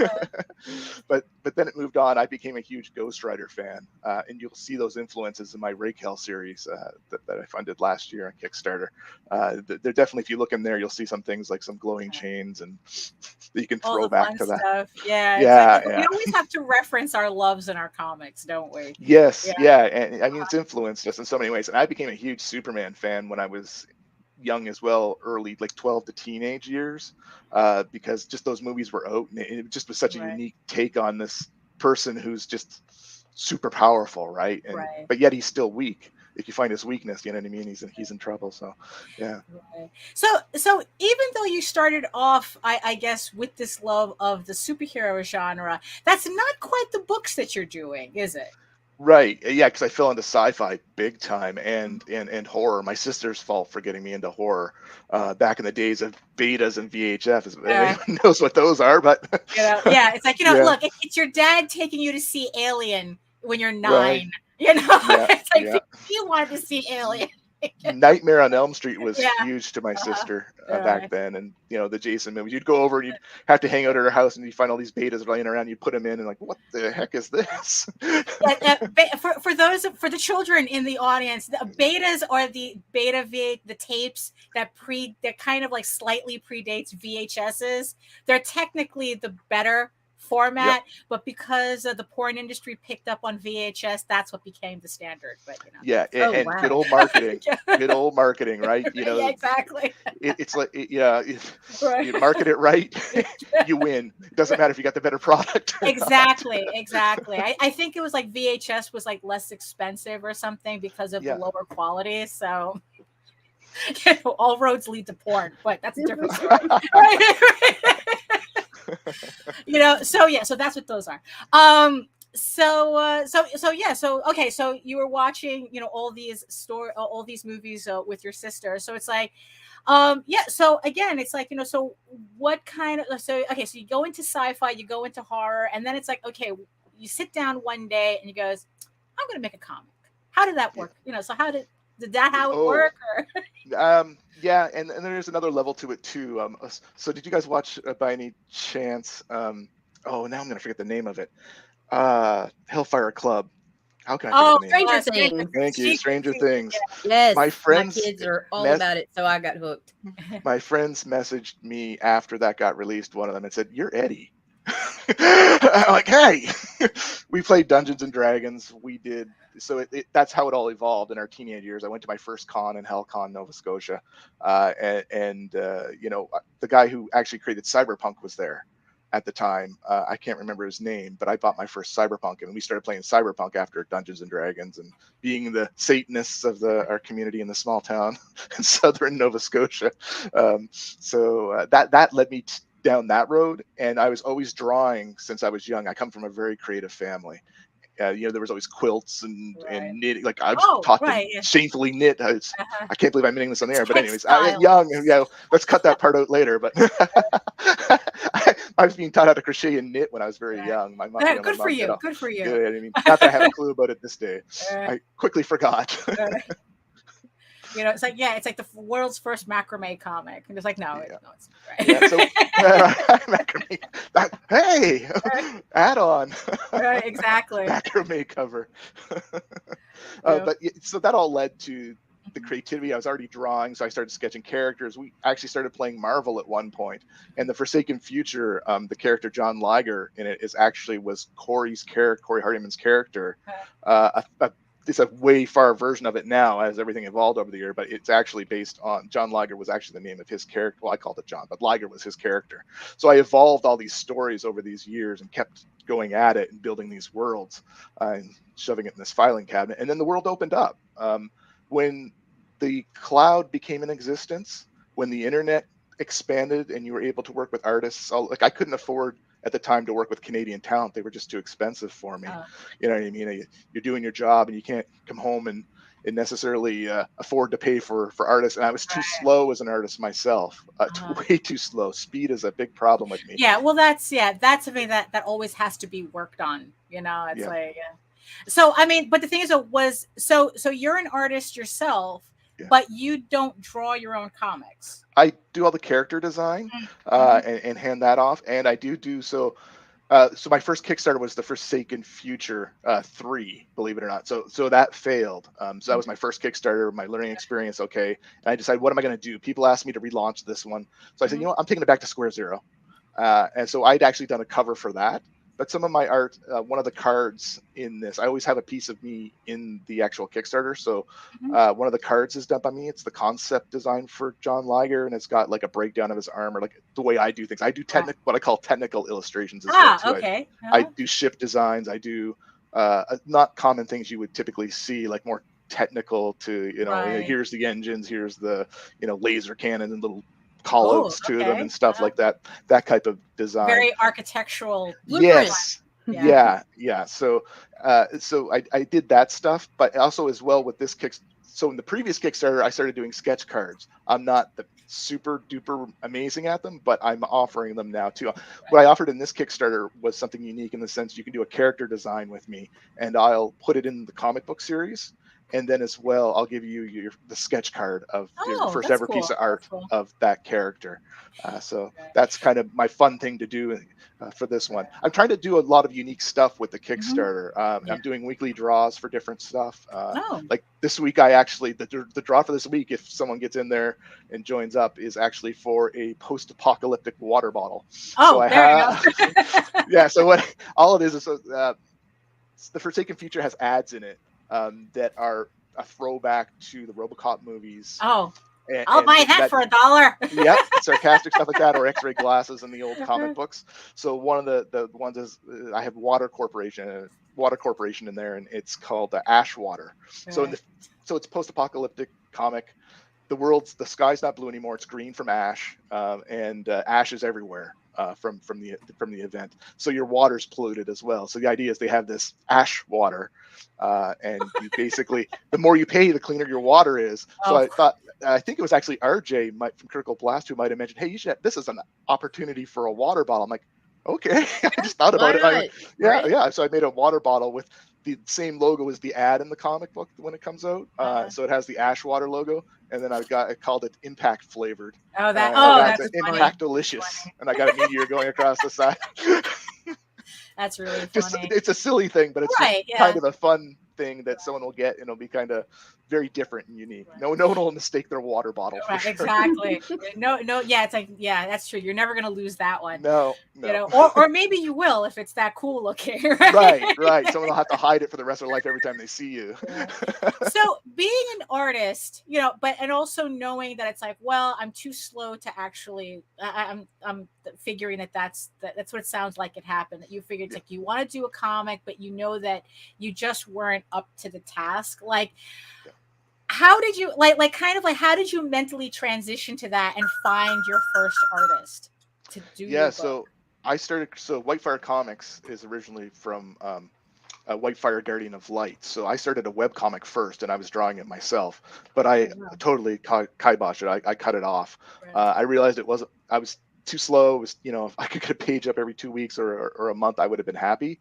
but then it moved on. I became a huge Ghost Rider fan, and you'll see those influences in my Raquel series that I funded last year on Kickstarter. They're definitely, if you look in there, you'll see some things like some glowing chains and that you can All throw the back fun to that. stuff. Yeah, Yeah, exactly. We always have to reference our loves in our comics, don't we? Yes, yeah, and I mean it's influenced us in so many ways. And I became a huge Superman fan when I was young as well, early, like 12 to teenage years, because just those movies were out, and it just was such a unique take on this person who's just super powerful, right? And but yet he's still weak. If you find his weakness, you know what I mean, he's in trouble. So yeah. Right. So even though you started off, I guess, with this love of the superhero genre, that's not quite the books that you're doing, is it? Right. Yeah, because I fell into sci-fi big time and horror. My sister's fault for getting me into horror back in the days of betas and VHF. Anyone knows what those are, but yeah, it's like, yeah. Look, it's your dad taking you to see Alien when you're 9. Right. It's like you wanted to see Alien. Nightmare on Elm Street was huge to my sister back then, and the Jason movies. You'd go over and you'd have to hang out at her house, and you'd find all these betas laying around. You put them in, and like, what the heck is this? For the children in the audience, the betas are the beta the tapes that kind of like slightly predates VHSs. They're technically the better format, but because the porn industry picked up on VHS, that's what became the standard. But and good old marketing, good old marketing, right? Yeah, exactly. It's like if you market it right, you win. It doesn't matter if you got the better product. Exactly. I think it was like VHS was like less expensive or something because of the lower quality. So all roads lead to porn, but that's a different story. So that's what those are. So you were watching, all these movies with your sister. So it's like, so again, it's like, so what kind of, so you go into sci-fi, you go into horror, and then it's like, okay, you sit down one day and you goes, I'm going to make a comic. How did that work? So did that how it work? Or? Yeah, and there's another level to it too. So did you guys watch by any chance? Now I'm gonna forget the name of it. Hellfire Club. How can I forget the name? Stranger Things. Thank you, Stranger Things. Yes, my kids are all about it, so I got hooked. My friends messaged me after that got released, one of them, and said, "You're Eddie." I'm like, hey, we played Dungeons and Dragons. We did. So that's how it all evolved in our teenage years. I went to my first con in HellCon, Nova Scotia. The guy who actually created Cyberpunk was there at the time. I can't remember his name, but I bought my first Cyberpunk, and we started playing Cyberpunk after Dungeons and Dragons, and being the Satanists of our community in the small town in southern Nova Scotia. That led me down that road, and I was always drawing since I was young. I come from a very creative family. There was always quilts and knitting. Like I was taught to shamefully knit. I can't believe I'm admitting this on the air, but anyways, I was young. Let's cut that part out later. But I was being taught how to crochet and knit when I was very young. My mom. Good for you. Good for you. Good. I mean, not that I have a clue about it this day. I quickly forgot. It's like the world's first macrame comic, and it's like no, it's right. Macrame. Hey, add on. Right, exactly. Macrame cover. But so that all led to the creativity. I was already drawing, so I started sketching characters. We actually started playing Marvel at one point, and the Forsaken Future, the character John Lage in it was Corey Hardiman's character. it's a way far version of it now as everything evolved over the year, but it's actually based on John Lage was actually the name of his character. Well, I called it John, but Lage was his character. So I evolved all these stories over these years and kept going at it and building these worlds and shoving it in this filing cabinet. And then the world opened up. When the cloud became in existence, when the internet expanded and you were able to work with artists, like I couldn't afford at the time to work with Canadian talent. They were just too expensive for me. You know what I mean? You're doing your job and you can't come home and necessarily afford to pay for artists. And I was too slow as an artist myself, way too slow. Speed is a big problem with me. Yeah, well, that's something that always has to be worked on. You know, it's like, so I mean, but the thing is, so you're an artist yourself. Yeah. But you don't draw your own comics. I do all the character design and hand that off, and I do so. So my first Kickstarter was the Forsaken Future 3, believe it or not. So that failed. So that was my first Kickstarter, my learning experience. Okay, and I decided, what am I going to do? People asked me to relaunch this one, so I said, you know what? I'm taking it back to square zero. And so I'd actually done a cover for that. But some of my art, one of the cards in this, I always have a piece of me in the actual Kickstarter. So one of the cards is done by me. It's the concept design for John Lage, and it's got like a breakdown of his arm, or like the way I do things. I do what I call technical illustrations as well too. Okay. I do ship designs. I do not common things you would typically see, like more technical to, here's the engines, here's the, laser cannon and little call outs to them and stuff like that type of design. Very architectural blueprint. Yes. Yeah. So I did that stuff, but also as well with this so in the previous Kickstarter, I started doing sketch cards. I'm not the super duper amazing at them, but I'm offering them now too. What I offered in this Kickstarter was something unique in the sense you can do a character design with me, and I'll put it in the comic book series. And then as well, I'll give you the sketch card of your first ever piece of art of that character. So that's kind of my fun thing to do for this one. I'm trying to do a lot of unique stuff with the Kickstarter. I'm doing weekly draws for different stuff. Like this week, I actually, the draw for this week, if someone gets in there and joins up, is actually for a post-apocalyptic water bottle. Oh, so there you go. Yeah, so what all it is the Forsaken Future has ads in it. That are a throwback to the RoboCop movies. Oh, I'll buy that for $1. Yep, sarcastic stuff like that, or X-ray glasses in the old comic books. So one of the ones is I have Water Corporation in there, and it's called Ash Water. Right. So it's post-apocalyptic comic. The sky's not blue anymore; it's green from ash, and ash is everywhere. From the event, so your water's polluted as well. So the idea is they have this ash water, and you basically the more you pay, the cleaner your water is. So I think it was actually RJ from Critical Blast who might have mentioned, hey, this is an opportunity for a water bottle. I'm like, okay, I just thought about it. Yeah. So I made a water bottle with the same logo as the ad in the comic book when it comes out. So it has the ash water logo, and then I called it Impact Flavored. That's Impact Delicious, and I got a meteor going across the side. That's really funny. It's a silly thing, but it's kind of a fun thing that someone will get, and it'll be kind of very different and unique. No one will mistake their water bottle. Right, sure. Exactly. No. Yeah, it's like, that's true. You're never gonna lose that one. No. Or maybe you will if it's that cool looking. Right. Someone will have to hide it for the rest of their life every time they see you. Yeah. So being an artist, and also knowing that it's like, well, I'm too slow to actually. I'm figuring that's what it sounds like it happened. That you figured it's like you want to do a comic, but you know that you just weren't up to the task. Like. How did you how did you mentally transition to that and find your first artist to do your book? So I started Whitefire Comics is originally from Whitefire Guardian of Light. So I started a webcomic first, and I was drawing it myself, but I totally kiboshed it. I cut it off. Right. I realized I was too slow. It was, if I could get a page up every 2 weeks or a month, I would have been happy.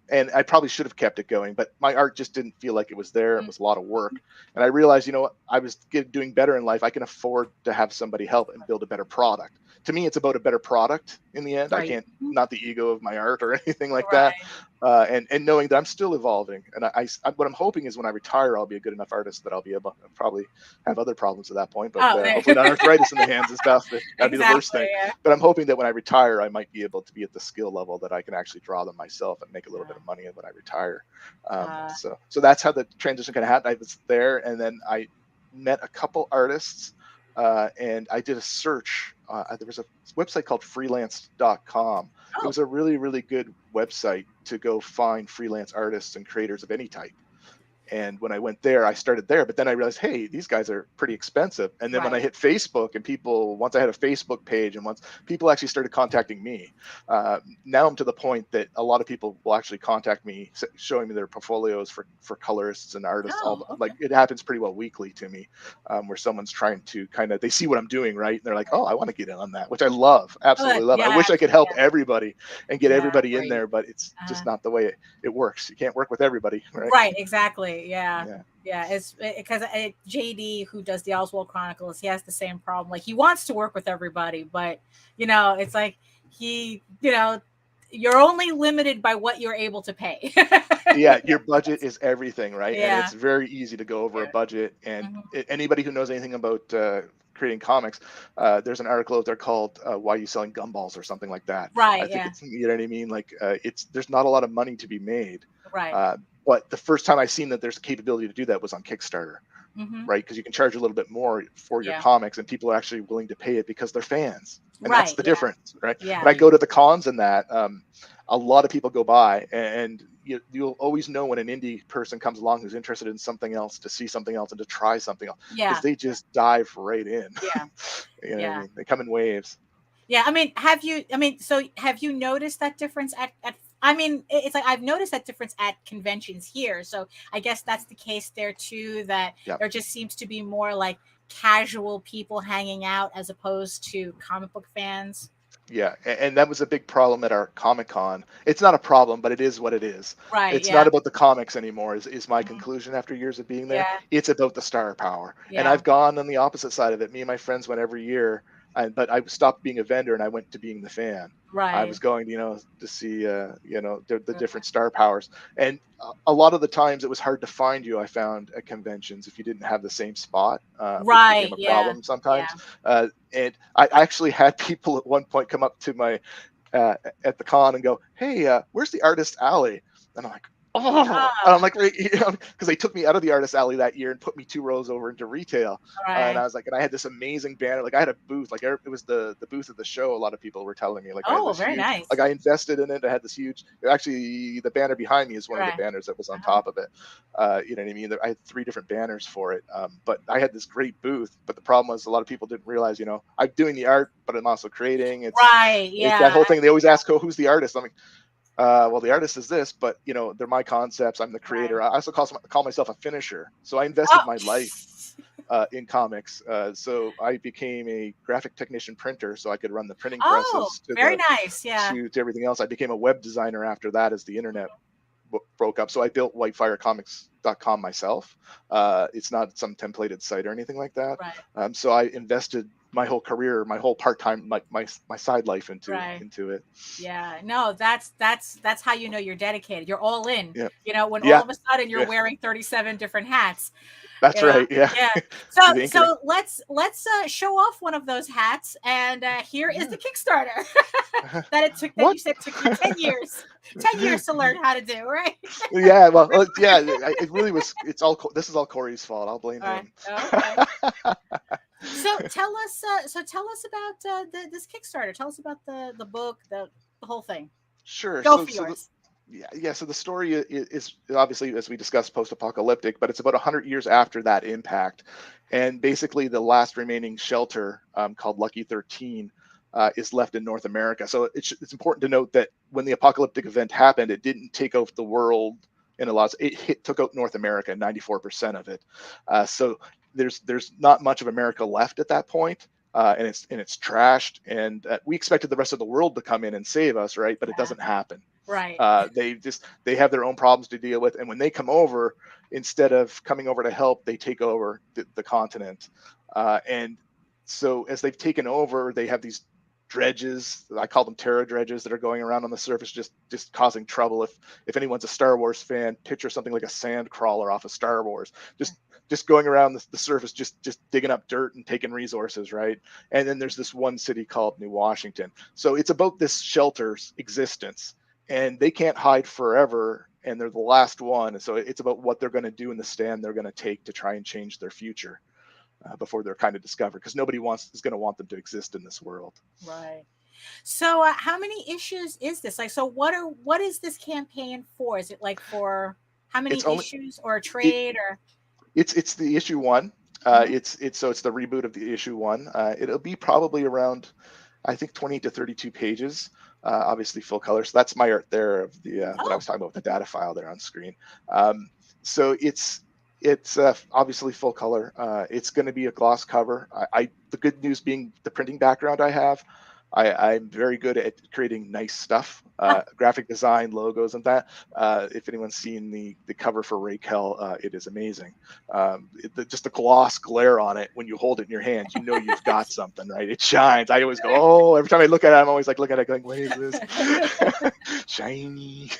And I probably should have kept it going, but my art just didn't feel like it was there. It was a lot of work. And I realized, I was doing better in life. I can afford to have somebody help and build a better product. to me, it's about a better product in the end. I Right. can't, not the ego of my art or anything like Right. that. And knowing that I'm still evolving. And what I'm hoping is when I retire, I'll be a good enough artist that I'll be able to probably have other problems at that point, but Oh, hopefully not arthritis in the hands and stuff. That'd be the worst exactly, thing. yeah. But I'm hoping that when I retire, I might be able to be at the skill level that I can actually draw them myself and make a little bit of money when I retire. So that's how the transition kind of happened. I was there, and then I met a couple artists, and I did a search. There was a website called freelance.com. Oh. It was a really, really good website to go find freelance artists and creators of any type. And when I went there, I started there, but then I realized, hey, these guys are pretty expensive. And then when I hit Facebook and once I had a Facebook page and once people actually started contacting me, now I'm to the point that a lot of people will actually contact me, showing me their portfolios for colorists and artists. Like it happens pretty well weekly to me, where someone's trying to they see what I'm doing, right? And they're like, oh, I want to get in on that, which I love, absolutely love. I wish I could help everybody and get everybody in there, but it's just not the way it works. You can't work with everybody, right? Right, exactly. Yeah. It's because JD, who does the Oswald Chronicles, he has the same problem. Like he wants to work with everybody, but it's like you're only limited by what you're able to pay. Yeah, your budget is everything, right? Yeah. And it's very easy to go over a budget. And anybody who knows anything about creating comics, there's an article out there called "Why Are You Selling Gumballs" or something like that. Right. I think it's, you know what I mean? Like there's not a lot of money to be made. Right. But the first time I seen that there's a capability to do that was on Kickstarter, right? Because you can charge a little bit more for your comics, and people are actually willing to pay it because they're fans, and that's the difference, right? Yeah. When I go to the cons and that, a lot of people go by, and you'll always know when an indie person comes along who's interested in something else, to see something else and to try something else, because they just dive right in. Yeah. What I mean? They come in waves. Yeah, have you noticed that difference it's like I've noticed that difference at conventions here. So I guess that's the case there too, that there just seems to be more like casual people hanging out as opposed to comic book fans. Yeah, and that was a big problem at our Comic-Con. It's not a problem, but it is what it is. Right. It's not about the comics anymore, is my conclusion after years of being there. Yeah. It's about the star power. Yeah. And I've gone on the opposite side of it. Me and my friends went every year, but I stopped being a vendor and I went to being the fan. Right. I was going, to see, the different star powers. And a lot of the times it was hard to find you, I found, at conventions if you didn't have the same spot. Right. Which became a problem sometimes. And I actually had people at one point come up to my, at the con and go, hey, where's the artist alley? And I'm like, and I'm like, because they took me out of the artist alley that year and put me 2 rows over into retail. And I was like, and I had this amazing banner. Like I had a booth, like it was the booth of the show. A lot of people were telling me, like, very nice. Like I invested in it. I had this huge, actually the banner behind me is one of the banners that was on top of it. You know what I mean? I had 3 different banners for it. But I had this great booth, but the problem was a lot of people didn't realize, I'm doing the art, but I'm also creating. It's that whole thing. They always ask, who's the artist? I'm like, well, the artist is this, but they're my concepts. I'm the creator. I also call myself a finisher. So I invested my life in comics. So I became a graphic technician printer, so I could run the printing presses. Very nice. Yeah. To everything else. I became a web designer after that, as the internet broke up. So I built whitefirecomics.com myself. It's not some templated site or anything like that. Right. So I invested my whole career, my whole part-time, my side life into it. Yeah, no, that's how you're dedicated. You're all in. Yep. When all of a sudden you're wearing 37 different hats. That's right. Yeah. So let's show off one of those hats, and here is the Kickstarter you said took you 10 years. 10 years to learn how to do, right? Yeah. Well, it really was. This is all Corey's fault. I'll blame him. Okay. So tell us about this Kickstarter. Tell us about the book, the whole thing. Sure. Go for yours. So the story is obviously, as we discussed, post-apocalyptic, but it's about 100 years after that impact, and basically the last remaining shelter, called Lucky 13, is left in North America. So it's important to note that when the apocalyptic event happened, it didn't take out the world in a lot. It took out North America, 94% of it. So there's not much of America left at that point. And it's trashed, and we expected the rest of the world to come in and save us, right? But it doesn't happen. Right. They have their own problems to deal with, and when they come over, instead of coming over to help, they take over the continent. And so as they've taken over, they have these dredges. I call them terra dredges that are going around on the surface, just causing trouble. If anyone's a Star Wars fan, picture something like a sand crawler off of Star Wars, just going around the surface, just digging up dirt and taking resources, right? And then there's this one city called New Washington. So it's about this shelter's existence, and they can't hide forever, and they're the last one. And so it's about what they're going to do in the stand they're going to take to try and change their future. Before they're kind of discovered, because nobody is going to want them to exist in this world. Right. So how many issues is this? Like, so what is this campaign for? Is it like for how many issues or a trade or? It's the issue 1. It's the reboot of the issue 1. It'll be probably around, I think, 20 to 32 pages. Obviously full color. So that's my art there of the what I was talking about with the data file there on screen. So it's obviously full color. It's going to be a gloss cover. The good news being the printing background I have, I'm very good at creating nice stuff, graphic design, logos, and that. If anyone's seen the cover for Raquel, it is amazing. Just the gloss glare on it when you hold it in your hand, you know you've got something, right? It shines. I always go, oh, every time I look at it, I'm always like looking at it going, what is this? Shiny.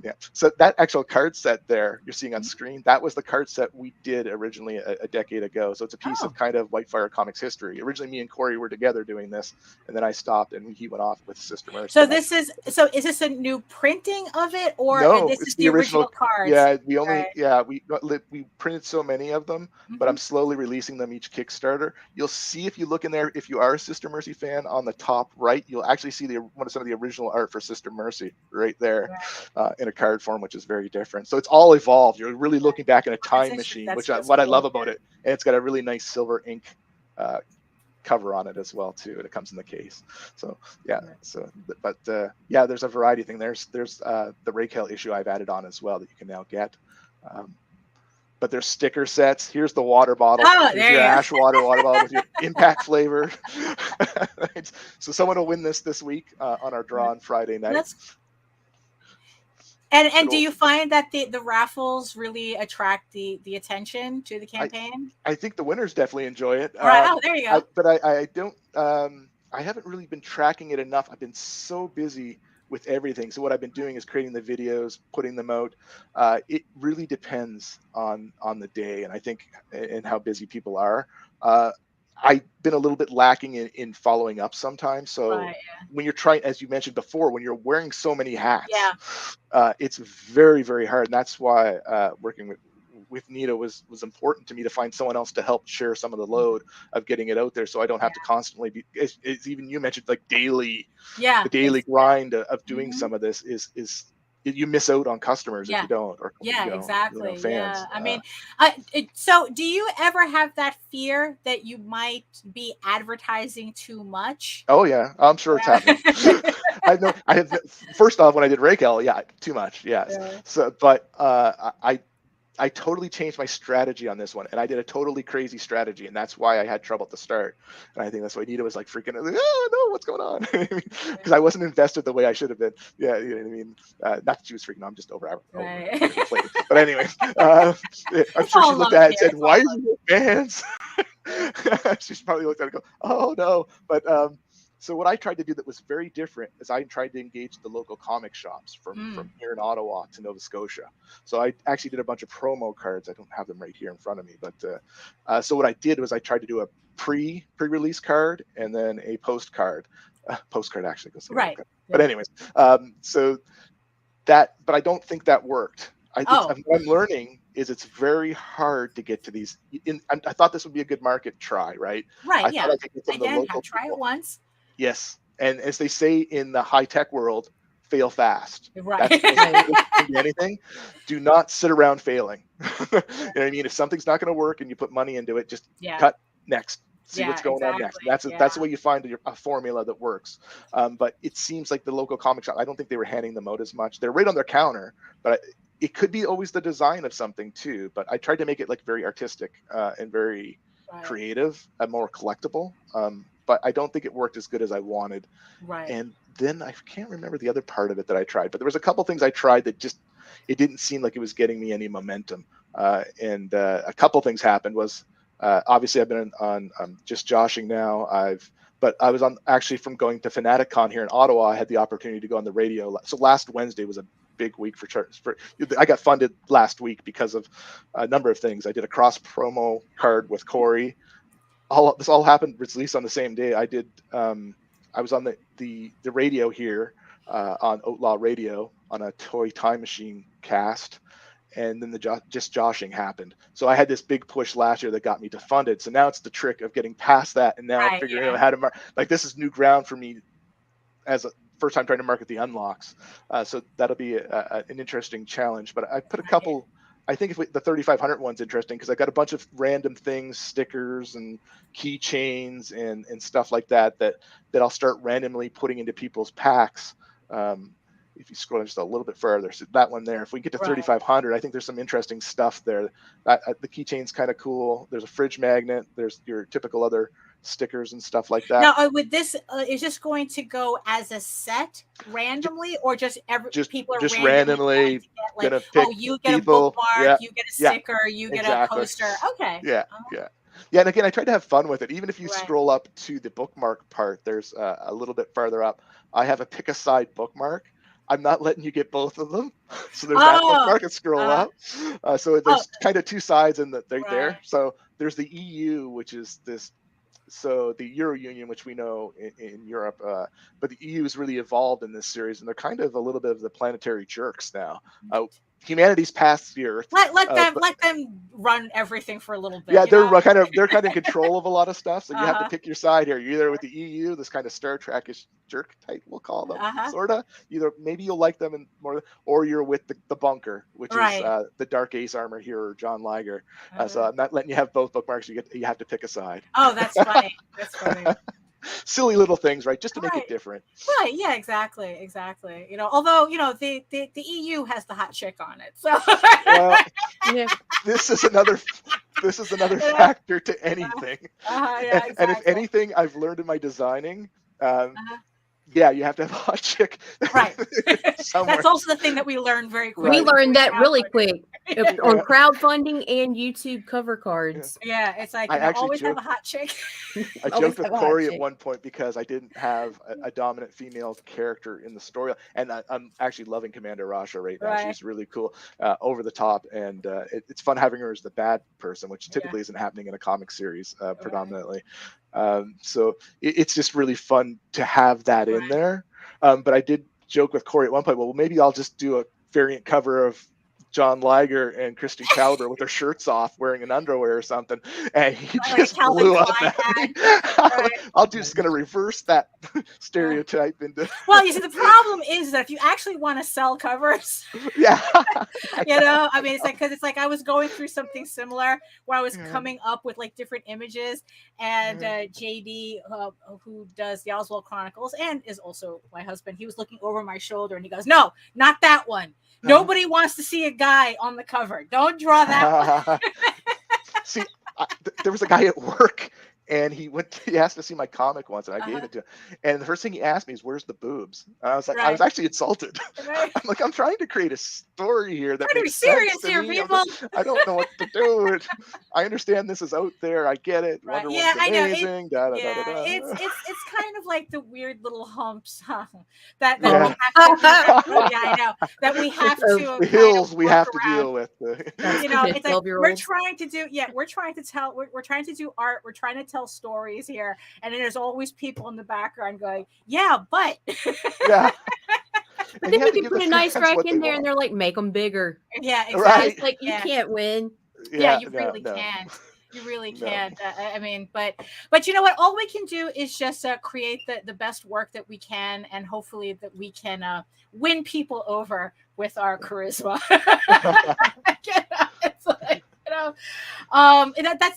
Yeah, so that actual card set there you're seeing on screen, that was the card set we did originally a decade ago. So it's a piece of kind of Whitefire Comics history. Originally, me and Corey were together doing this, and then I stopped, and he went off with Sister Mercy. So is this a new printing of it, or no, this is the original cards? Yeah, we printed so many of them, but I'm slowly releasing them each Kickstarter. You'll see if you look in there, if you are a Sister Mercy fan, on the top right, you'll actually see some of the original art for Sister Mercy right there. In a card form, which is very different. So it's all evolved. You're really looking back in a time machine, what I love about it. And it's got a really nice silver ink cover on it as well too, and it comes in the case. So yeah, there's a variety of things. There's the Raquel issue I've added on as well that you can now get. But there's sticker sets. Here's the water bottle. Here's your ash water bottle with your impact flavor. Right? So someone will win this week on our draw on Friday night. And do you find that the raffles really attract the attention to the campaign? I think the winners definitely enjoy it. Right. There you go. But I don't. I haven't really been tracking it enough. I've been so busy with everything. So what I've been doing is creating the videos, putting them out. It really depends on the day, and I think and how busy people are. I've been a little bit lacking in following up sometimes. So when you're trying, as you mentioned before, when you're wearing so many hats, it's very, very hard. And that's why working with Nita was important to me, to find someone else to help share some of the load of getting it out there. So I don't have to constantly be, it's even you mentioned like the daily grind of doing some of this is you miss out on customers if you don't. Or, exactly. Fans. I mean, so do you ever have that fear that you might be advertising too much? Oh yeah, I'm sure it's happening. I know. I have. First off, when I did Raquel, too much. Yes. So, but I totally changed my strategy on this one, and I did a totally crazy strategy, and that's why I had trouble at the start. And I think that's why Nita was like freaking out, like, oh no, what's going on? Because I wasn't invested the way I should have been. Yeah, you know what I mean. Not that she was freaking out. I'm just over. But anyway, I'm sure she looked at it and said, "Why are you fans?" She's probably looked at it and go, "Oh no," but. So what I tried to do that was very different is I tried to engage the local comic shops from here in Ottawa to Nova Scotia. So I actually did a bunch of promo cards. I don't have them right here in front of me, but so what I did was I tried to do a pre-release card and then a postcard. Postcard actually goes right. But anyways, so that, but I don't think that worked. What I'm learning is it's very hard to get to these. I thought this would be a good market try, right? Right. I thought I could get some of the local try it once. Yes, and as they say in the high-tech world, fail fast. Right. Anything. Do not sit around failing. You know what I mean? If something's not going to work and you put money into it, just cut next. See what's going on next. That's the way you find a formula that works. But it seems like the local comic shop, I don't think they were handing them out as much. They're right on their counter, but it could be always the design of something too. But I tried to make it like very artistic and very creative and more collectible. But I don't think it worked as good as I wanted. Right. And then I can't remember the other part of it that I tried, but there was a couple things I tried that just, it didn't seem like it was getting me any momentum. And a couple things happened was, obviously I've been on Just Joshing now. I've but I was on actually from going to FanaticCon here in Ottawa. I had the opportunity to go on the radio. So last Wednesday was a big week I got funded last week because of a number of things. I did a cross promo card with Corey. This all happened released on the same day. I did. I was on the radio here on Outlaw Radio on a Toy Time Machine cast, and then the just joshing happened. So I had this big push last year that got me to funded. So now it's the trick of getting past that and now figuring out how to like this is new ground for me as a first time trying to market the unlocks. So that'll be an interesting challenge. But I put a couple. I think the 3500 one's interesting because I got a bunch of random things, stickers and keychains and stuff like that I'll start randomly putting into people's packs. If you scroll just a little bit further, so that one there, if we get to 3500, I think there's some interesting stuff there. The keychain's kind of cool. There's a fridge magnet. There's your typical other stickers and stuff like that. Now, with this, is this going to go as a set randomly, or just people are just randomly get, gonna pick you get people, a bookmark, you get a sticker, you get a coaster. Okay. Yeah. And again, I tried to have fun with it. Even if you scroll up to the bookmark part, there's a little bit farther up. I have a pick a side bookmark. I'm not letting you get both of them. So there's that bookmark and scroll up. So there's kind of two sides in that they're there. So there's the EU, which is this. So the Euro Union, which we know in Europe, but the EU has really evolved in this series, and they're kind of a little bit of the planetary jerks now. Humanity's past the Earth. Let them run everything for a little bit. Yeah, they're kind of in control of a lot of stuff. So you have to pick your side here. You're either with the EU, this kind of Star Trek-ish jerk type, we'll call them, sorta. Either maybe you'll like them or you're with the bunker, which is the Dark Ace armor hero, John Liger. So I'm not letting you have both bookmarks. You have to pick a side. Oh, that's funny. That's funny. Silly little things, right? Just to make it different. Right. Yeah, exactly. Although, the EU has the hot chick on it. So this is another factor to anything. Exactly. And if anything I've learned in my designing, you have to have a hot chick. Right. That's also the thing that we learned very quickly. We learned that really quick on crowdfunding and YouTube cover cards. Yeah, it's like always have a hot chick. I joked with Corey at one point because I didn't have a dominant female character in the story, and I'm actually loving Commander Rasha right now. She's really cool, over the top, and it's fun having her as the bad person, which typically isn't happening in a comic series predominantly. So it's just really fun to have that in there. But I did joke with Corey at one point, well, maybe I'll just do a variant cover of John Liger and Christy Caliber with their shirts off wearing an underwear or something, and he just blew up at me. I'm just going to reverse that stereotype into well, you see, the problem is that if you actually want to sell covers, I mean, it's like I was going through something similar where I was coming up with like different images, and JD, who does the Oswald Chronicles and is also my husband, he was looking over my shoulder and he goes, "No, not that one. Nobody wants to see a guy on the cover. Don't draw that one." See, there was a guy at work, and he asked to see my comic once, and I gave it to him. And the first thing he asked me is, "Where's the boobs?" And I was like, I was actually insulted. I'm like, I'm trying to create a story here that makes serious sense to here, me. people. I don't know what to do. I understand this is out there. I get it. Right. Wonder Woman's amazing. It's kind of like the weird little humps that we have to. I know that we have to. The hills we have to deal with. It's like we're trying to do. Yeah, we're trying to tell. We're trying to do art. We're trying to tell stories here, and then there's always people in the background going, "Yeah, but." But then you can put a nice rack in there, and they're like, "Make them bigger." Yeah, exactly. Right. It's like you can't win. Yeah, you really can't. You really can't. I mean, but you know what? All we can do is just create the best work that we can, and hopefully that we can win people over with our charisma. It's like,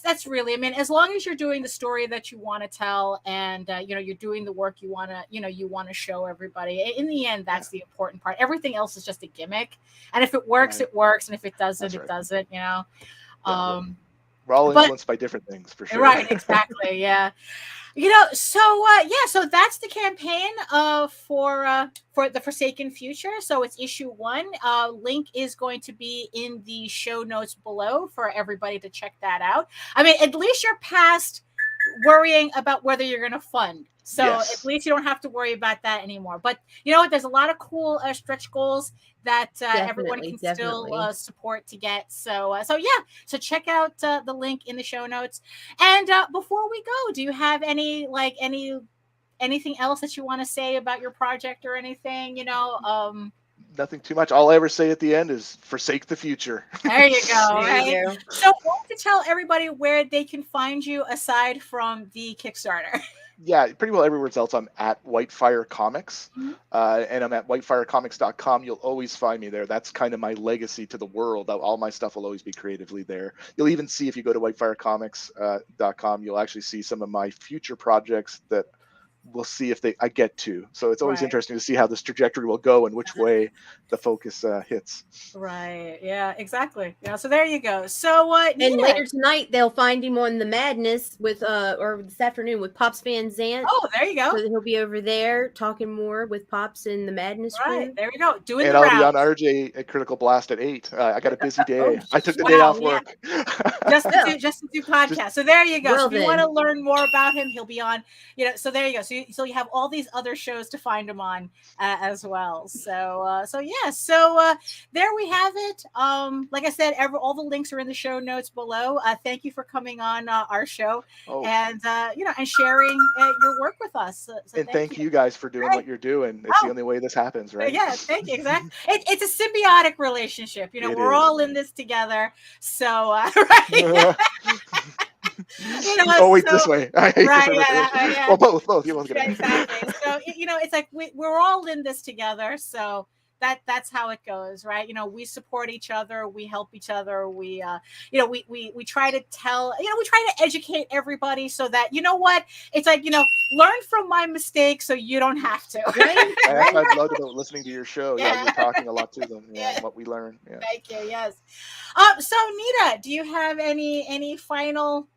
that's really. I mean, as long as you're doing the story that you want to tell, and you're doing the work you want to show everybody. In the end, that's the important part. Everything else is just a gimmick, and if it works, it works, and if it doesn't, it doesn't. We're all influenced by different things, for sure. Right, exactly. Yeah. So that's the campaign for the Forsaken Future. So it's issue 1. Link is going to be in the show notes below for everybody to check that out. I mean, at least you're past worrying about whether you're going to fund. So Yes. at least you don't have to worry about that anymore. But you know what? There's a lot of cool stretch goals that everyone can still support to get. So so check out the link in the show notes. And before we go, do you have anything else that you want to say about your project or anything? Nothing too much. All I ever say at the end is forsake the future. There you go. There Right? you go. So I want to tell everybody where they can find you aside from the Kickstarter. Yeah, pretty well everywhere else. I'm at Whitefire Comics, and I'm at whitefirecomics.com. You'll always find me there. That's kind of my legacy to the world. All my stuff will always be creatively there. You'll even see, if you go to whitefirecomics.com, you'll actually see some of my future projects that we'll see if I get to. So it's always interesting to see how this trajectory will go and which way the focus hits. Right. Yeah, exactly. Yeah. So there you go. So And Nita. later tonight they'll find him on the Madness with or this afternoon with Pops Van Zant. Oh, there you go. So he'll be over there talking more with Pops in the Madness Right. room. There we go. Doing And the I'll be rounds. on RJ at Critical Blast at 8. I got a busy day. Oh, I took the day off yeah. work. just to do podcasts. So there you go. Well, so if you want to then. learn more about him, he'll be on. So there you go. So you have all these other shows to find him on as well. So there we have it. Like I said, all the links are in the show notes below. Thank you for coming on our show and and sharing your work with us. So And thank you guys for doing what you're doing. It's the only way this happens, right? Yeah, thank you. Exactly. It's a symbiotic relationship. We're all in this together. So right. This way. Right. Yeah. Well, both. You both get it. Exactly. So it's like we're all in this together. So that's how it goes, right? We support each other, we help each other, we try to tell, we try to educate everybody so that it's like learn from my mistakes so you don't have to. Right? That's what I loved about listening to your show. Yeah. You're talking a lot to them. What we learn. Yeah. Thank you. Yes. So Nita, do you have any final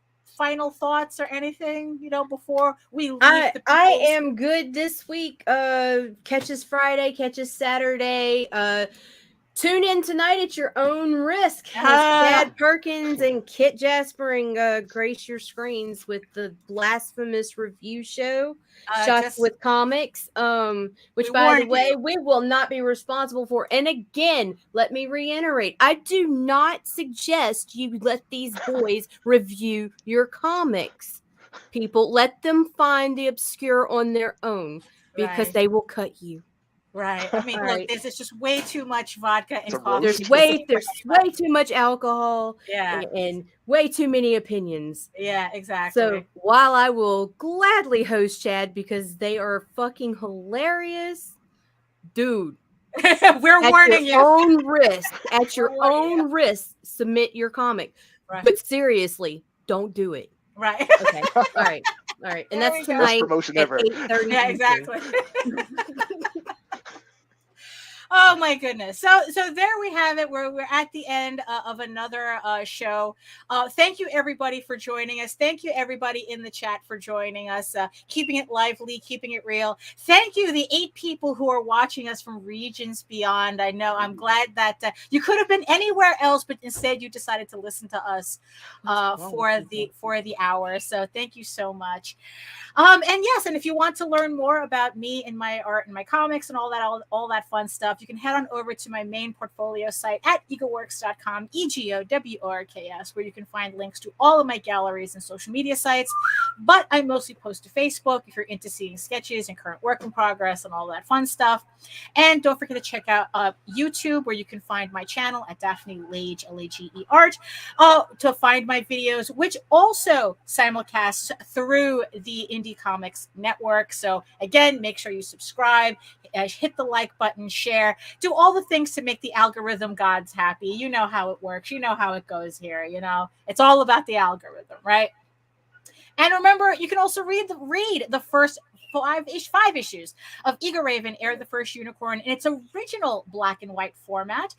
thoughts or anything before we leave? I am good this week. Catches Friday, catches Saturday. Tune in tonight at your own risk. Chad Perkins and Kit Jaspering grace your screens with the blasphemous review show, Shots with Comics, which, by the way, we will not be responsible for. And again, let me reiterate, I do not suggest you let these boys review your comics. People, let them find the obscure on their own because they will cut you. Right. I mean, look, there's just way too much vodka and coffee. There's way too much alcohol. Yeah. And way too many opinions. Yeah, exactly. So while I will gladly host Chad because they are fucking hilarious, dude. We're warning you. At your own risk, submit your comic. Right. But seriously, don't do it. Right. Okay. All right. And that's tonight. Best promotion at ever. 8:30. Yeah, exactly. Oh my goodness. So there we have it. We're at the end of another show. Thank you everybody for joining us. Thank you everybody in the chat for joining us, keeping it lively, keeping it real. Thank you the 8 people who are watching us from regions beyond. I know I'm glad that you could have been anywhere else, but instead you decided to listen to us for the hour. So thank you so much. And yes, and if you want to learn more about me and my art and my comics and all that fun stuff, you can head on over to my main portfolio site at egoworks.com, EGOWORKS, where you can find links to all of my galleries and social media sites. But I mostly post to Facebook if you're into seeing sketches and current work in progress and all that fun stuff. And don't forget to check out YouTube, where you can find my channel at Daphne Lage, Lage Art, to find my videos, which also simulcasts through the Indie Comics Network. So again, make sure you subscribe, hit the like button, share, do all the things to make the algorithm gods happy. You know how it works. You know how it goes here. It's all about the algorithm, right? And remember, you can also read the first 5 issues of Eager Raven, Heir of the First Unicorn, in its original black and white format.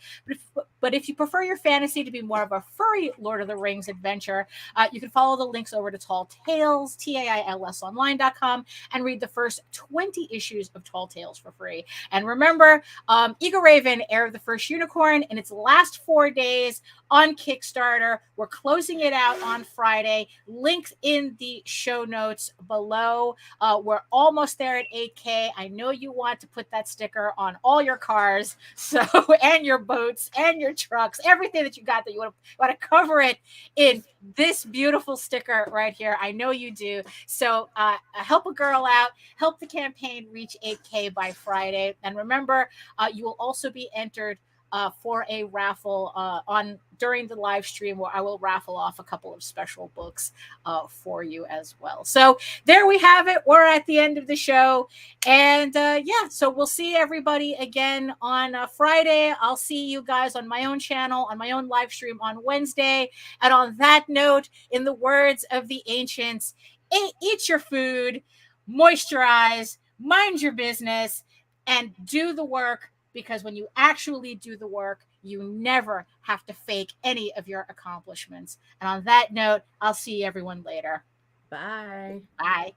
But if you prefer your fantasy to be more of a furry Lord of the Rings adventure, you can follow the links over to Tall Tales, TAILSonline.com, and read the first 20 issues of Tall Tales for free. And remember, Eager Raven, Heir of the First Unicorn, in its last 4 days on Kickstarter. We're closing it out on Friday. Links in the show notes below. We're almost there at 8K. I know you want to put that sticker on all your cars, so and your boats and your trucks, everything that you got that you want to cover it in this beautiful sticker right here. I know you do. So help a girl out. Help the campaign reach 8K by Friday. And remember, you will also be entered for a raffle during the live stream, where I will raffle off a couple of special books for you as well. So there we have it. We're at the end of the show. And so we'll see everybody again on Friday. I'll see you guys on my own channel, on my own live stream on Wednesday. And on that note, in the words of the ancients, eat your food, moisturize, mind your business, and do the work. Because when you actually do the work, you never have to fake any of your accomplishments. And on that note, I'll see everyone later. Bye. Bye.